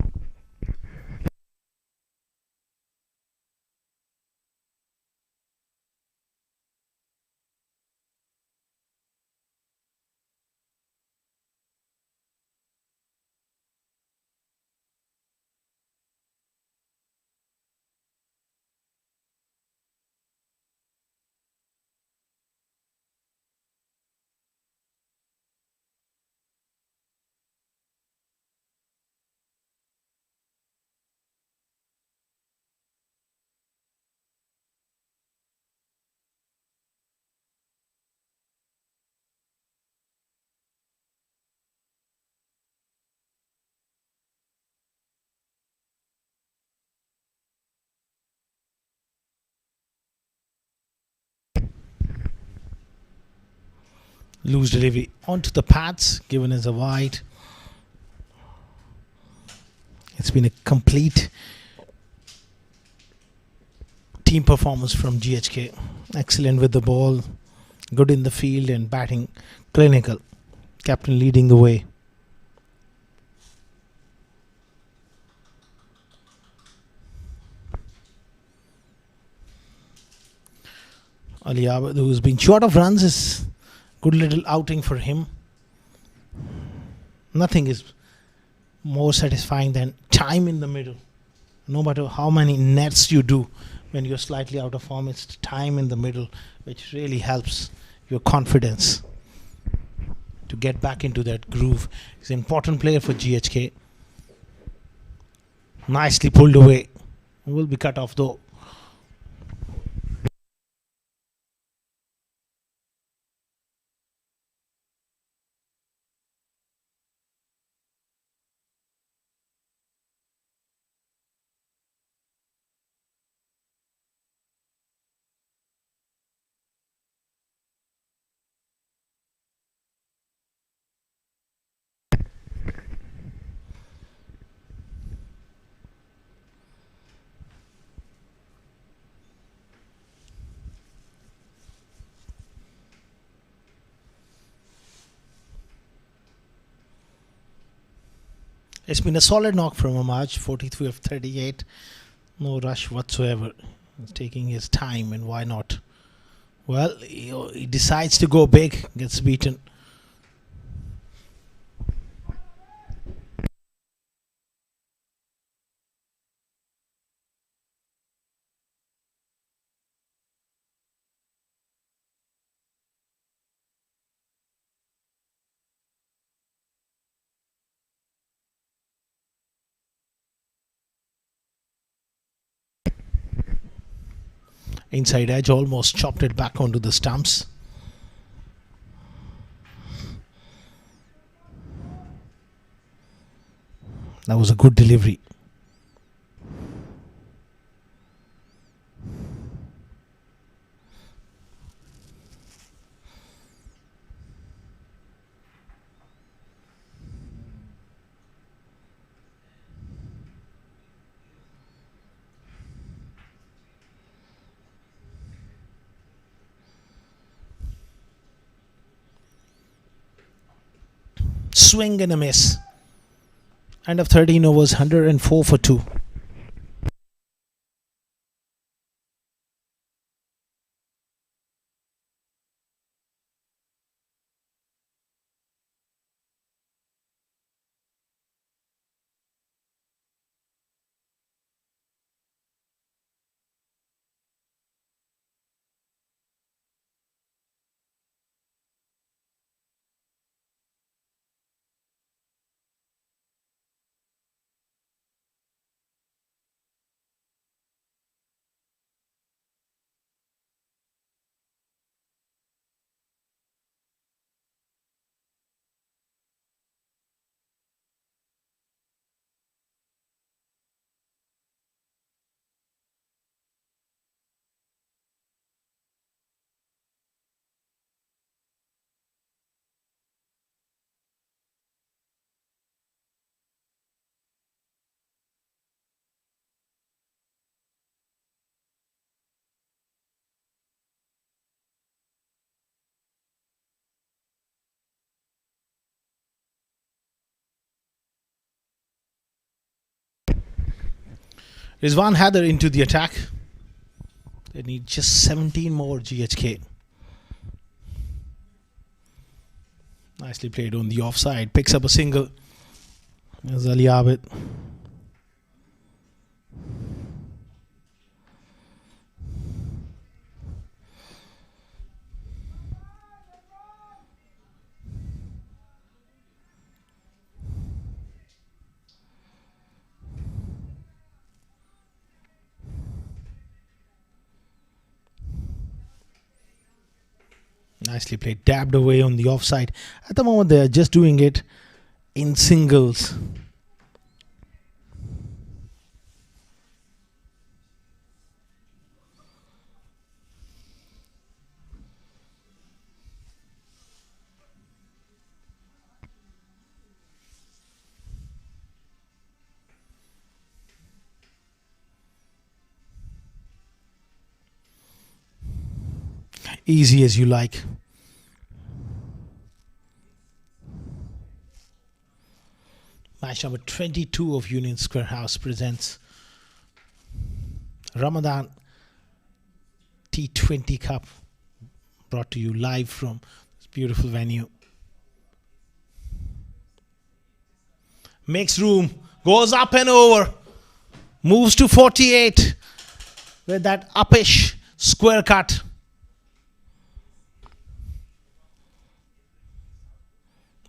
Loose delivery onto the pads, given as a wide. It's been a complete team performance from GHK. Excellent with the ball, good in the field and batting clinical. Captain leading the way. Ali Abid, who's been short of runs, is good little outing for him. Nothing is more satisfying than time in the middle. No matter how many nets you do when you're slightly out of form, it's time in the middle which really helps your confidence to get back into that groove. He's an important player for GHK. Nicely pulled away. Will be cut off though. It's been a solid knock from Amaj, 43 of 38. No rush whatsoever. He's taking his time, and why not? Well, he decides to go big, gets beaten. Inside edge, almost chopped it back onto the stumps. That was a good delivery. swing and a miss. End of 13 overs, 104 for 2. Rizwan Haider into the attack. They need just 17 more GHK. Nicely played on the offside. Picks up a single. There's Ali Abid. Nicely played. Dabbed away on the offside. At the moment, they're just doing it in singles. Easy as you like. Match number 22 of Union Square House presents Ramadan T20 Cup, brought to you live from this beautiful venue. Makes room, goes up and over, moves to 48 with that uppish square cut.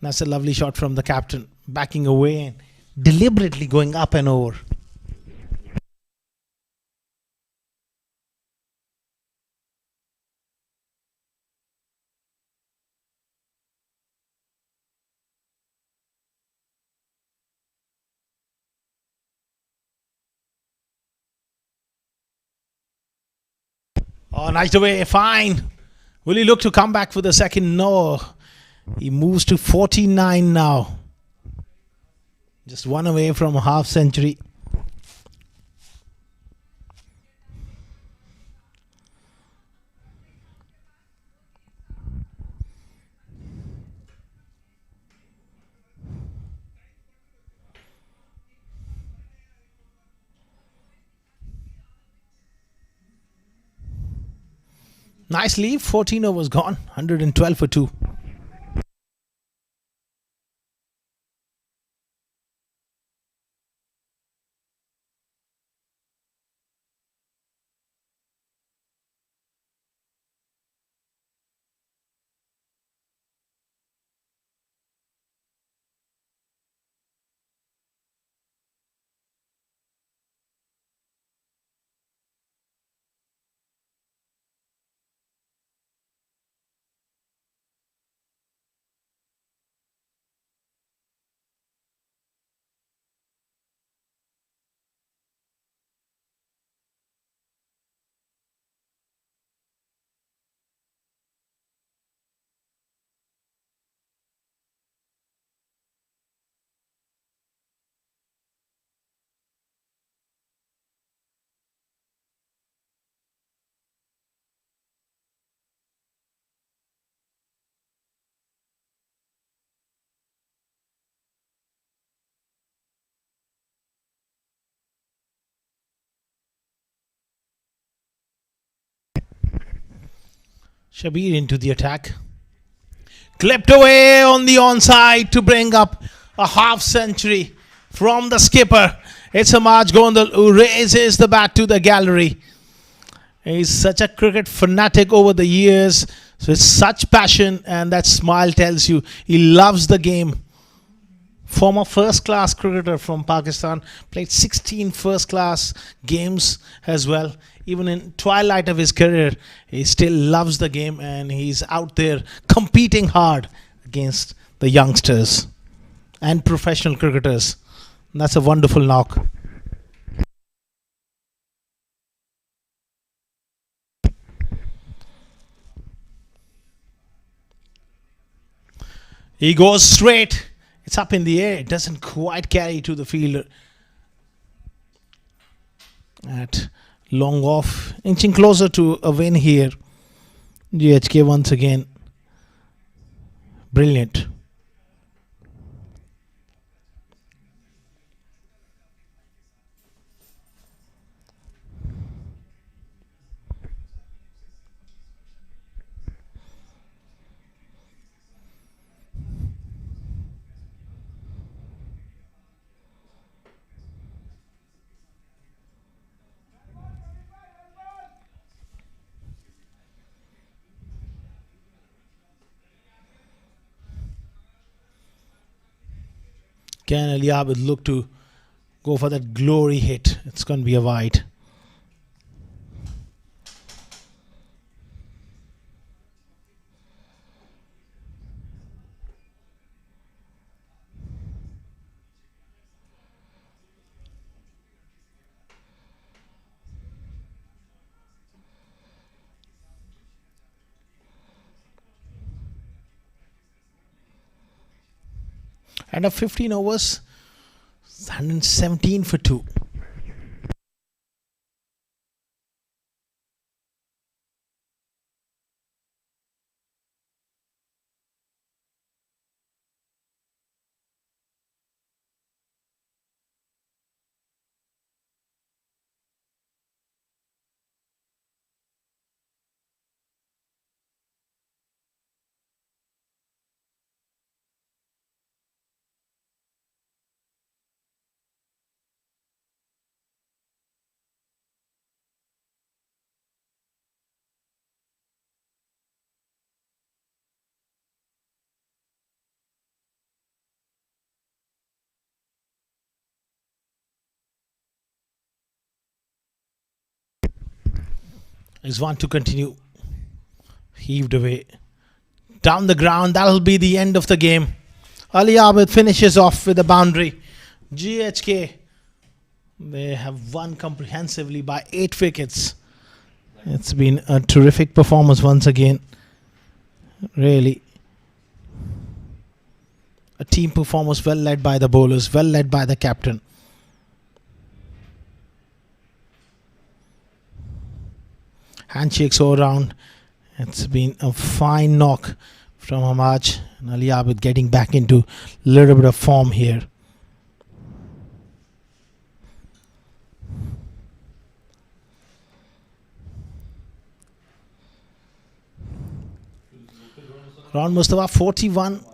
That's a lovely shot from the captain, backing away and deliberately going up and over. Oh, nice away, fine. Will he look to come back for the second? No. He moves to 49 now. Just one away from a half century. Nice leave. 14 overs gone. 112 for 2. Shabir into the attack. Clipped away on the onside to bring up a half century from the skipper. It's Samaj Gondal who raises the bat to the gallery. He's such a cricket fanatic over the years. So it's such passion, and that smile tells you he loves the game. Former first-class cricketer from Pakistan, played 16 first-class games as well. Even in twilight of his career, he still loves the game, and he's out there competing hard against the youngsters and professional cricketers. And that's a wonderful knock. He goes straight. It's up in the air. It doesn't quite carry to the fielder. At long off, inching closer to a win here. GHK once again. Brilliant. Can Ali Abid look to go for that glory hit? It's going to be a wide. And of 15 overs, 117 for 2. Is one to continue. Heaved away. Down the ground. That'll be the end of the game. Ali Abid finishes off with a boundary. GHK, they have won comprehensively by 8 wickets. It's been a terrific performance once again. Really. A team performance well led by the bowlers, well led by the captain. Handshakes all around. It's been a fine knock from Hamaj. And Ali Abid getting back into a little bit of form here. Ron Mustafa 41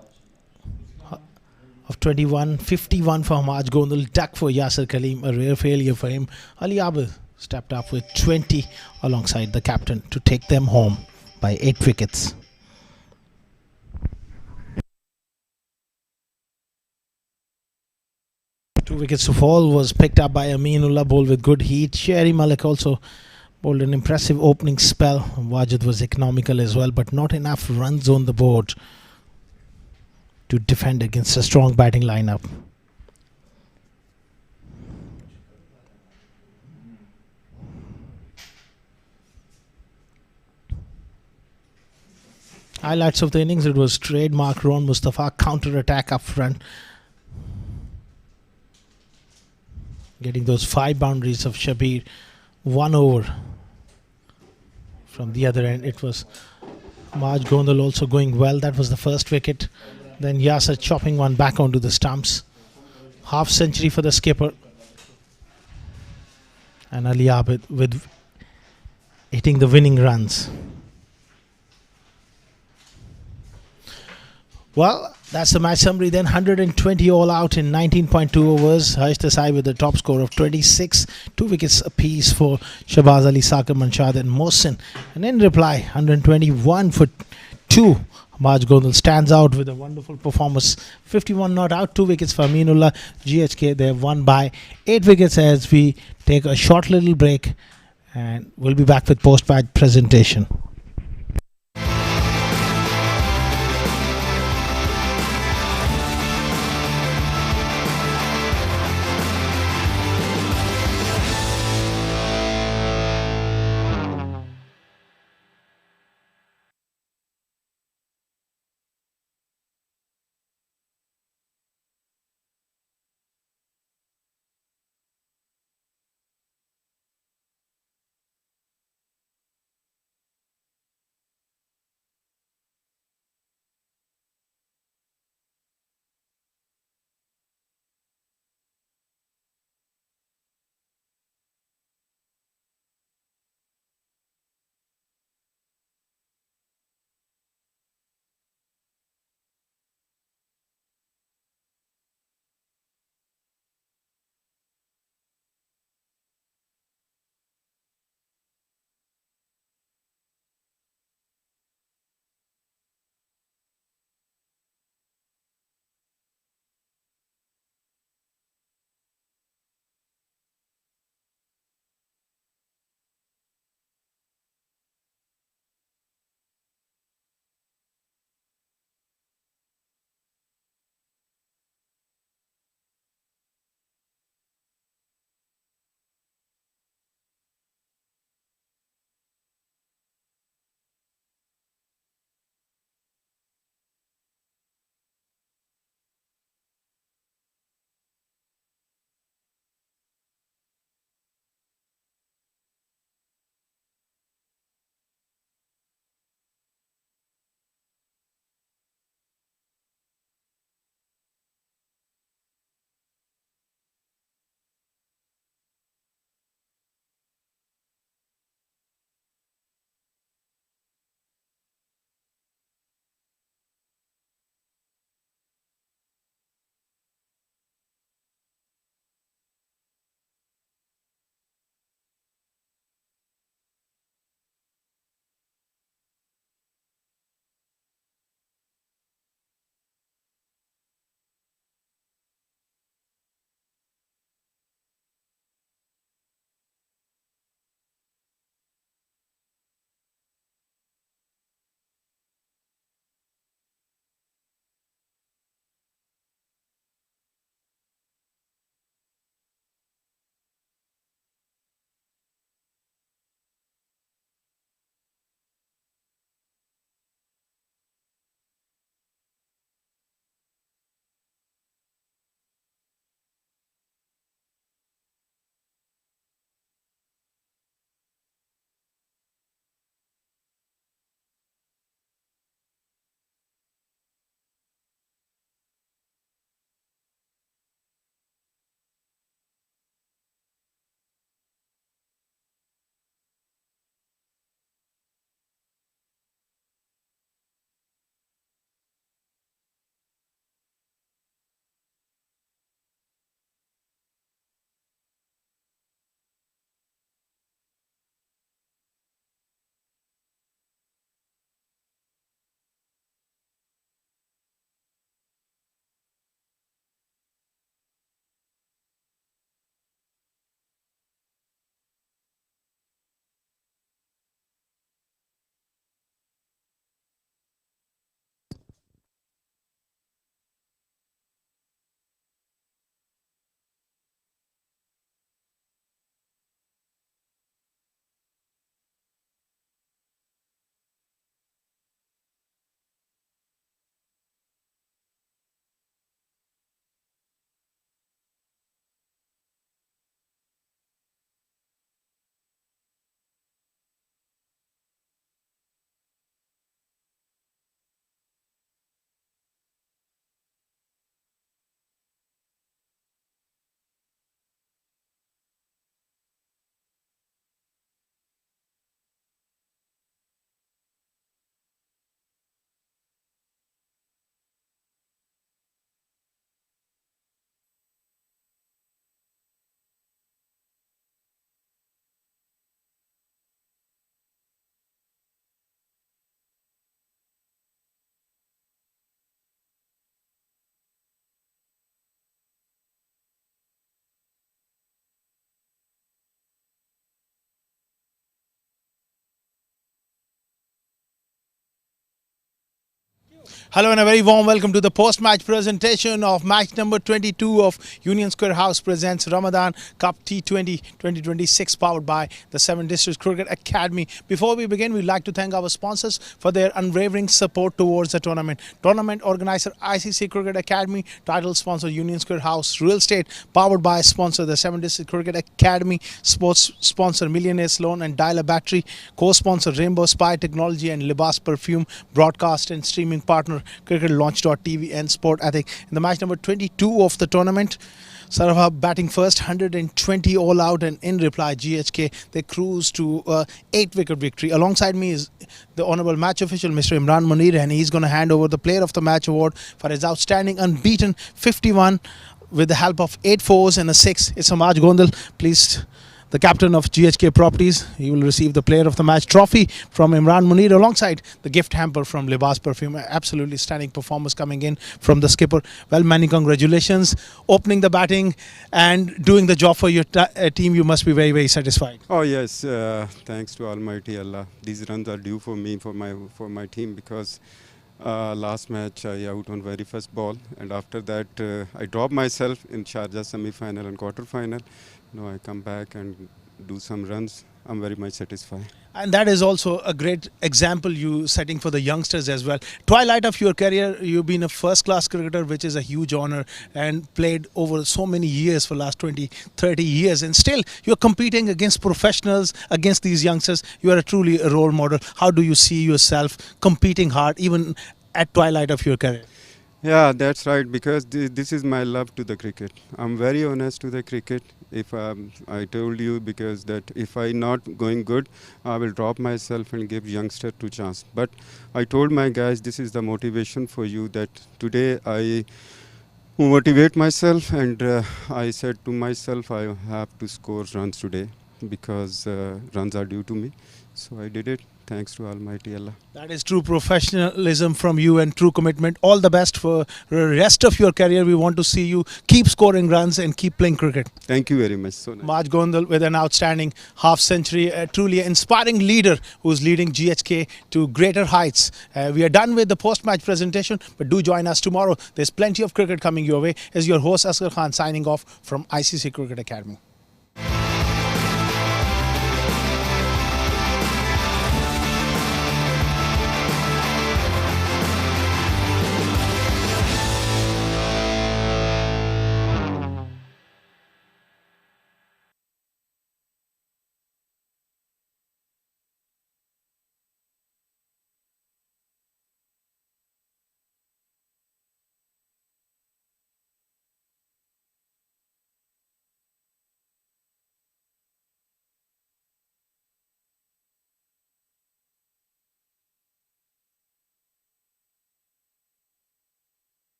of 21, 51 for Hamaj Gondal, duck for Yasir Kaleem, a rare failure for him. Ali Abid stepped up with 20 alongside the captain to take them home by 8 wickets. Two wickets to fall was picked up by Aminullah, bowled with good heat. Sherry Malik also bowled an impressive opening spell. Wajid was economical as well, but not enough runs on the board to defend against a strong batting lineup. Highlights of the innings, it was trademark Ron Mustafa counter-attack up front. Getting those 5 boundaries of Shabir. 1 over. From the other end, it was Maj Gondal also going well. That was the first wicket. Then Yasir chopping one back onto the stumps. Half century for the skipper. And Ali Abid with hitting the winning runs. Well, that's the match summary then. 120 all out in 19.2 overs. Harsh Desai with the top score of 26. 2 wickets apiece for Shabaz Ali, Sakar Manshad and Mohsin. And in reply, 121 for 2. Maj Gondal stands out with a wonderful performance. 51 not out, 2 wickets for Aminullah. GHK, they have won by 8 wickets as we take a short little break. And we'll be back with post-match presentation. Hello and a very warm welcome to the post-match presentation of match number 22 of Union Square House presents Ramadan Cup T20 2026 powered by the 7 District Cricket Academy. Before we begin, we'd like to thank our sponsors for their unwavering support towards the tournament. Tournament organizer ICCA Cricket Academy, title sponsor Union Square House Real Estate, powered by sponsor the 7 District Cricket Academy, sports sponsor Millionaires Loan and Dialer Battery, co-sponsor Rainbow Spy Technology and Libas Perfume, broadcast and streaming partner CricketLaunch.tv and Sport Ethic. In the match number 22 of the tournament, Servhub batting first, 120 all out, and in reply GHK they cruise to 8-wicket victory. Alongside me is the honourable match official Mr. Imran Munir, and he's going to hand over the player of the match award for his outstanding unbeaten 51 with the help of 8 fours and a 6. It's Samaj Gondal, please. The captain of GHK Properties, he will receive the player of the match trophy from Imran Munir alongside the gift hamper from Libas Perfume. Absolutely stunning performance coming in from the skipper. Well, many congratulations. Opening the batting and doing the job for your team, you must be very, very satisfied. Oh yes, thanks to Almighty Allah. These runs are due for me, for my team, because last match I out on very first ball, and after that I dropped myself in Sharjah semi-final and quarter-final. Now I come back and do some runs. I'm very much satisfied. And that is also a great example you setting for the youngsters as well. Twilight of your career, you've been a first-class cricketer, which is a huge honor, and played over so many years for last 20, 30 years. And still, you're competing against professionals, against these youngsters. You are truly a role model. How do you see yourself competing hard, even at twilight of your career? Yeah, that's right, because this is my love to the cricket. I'm very honest to the cricket. If I told you, because that if I not going good, I will drop myself and give youngster to chance. But I told my guys, this is the motivation for you, that today I motivate myself, and I said to myself, I have to score runs today, because runs are due to me. So I did it. Thanks to Almighty Allah. That is true professionalism from you and true commitment. All the best for the rest of your career. We want to see you keep scoring runs and keep playing cricket. Thank you very much. So nice. Maj Gondal with an outstanding half century, a truly inspiring leader who's leading GHK to greater heights. We are done with the post-match presentation, but do join us tomorrow. There's plenty of cricket coming your way. As your host Asghar Khan signing off from ICC Cricket Academy.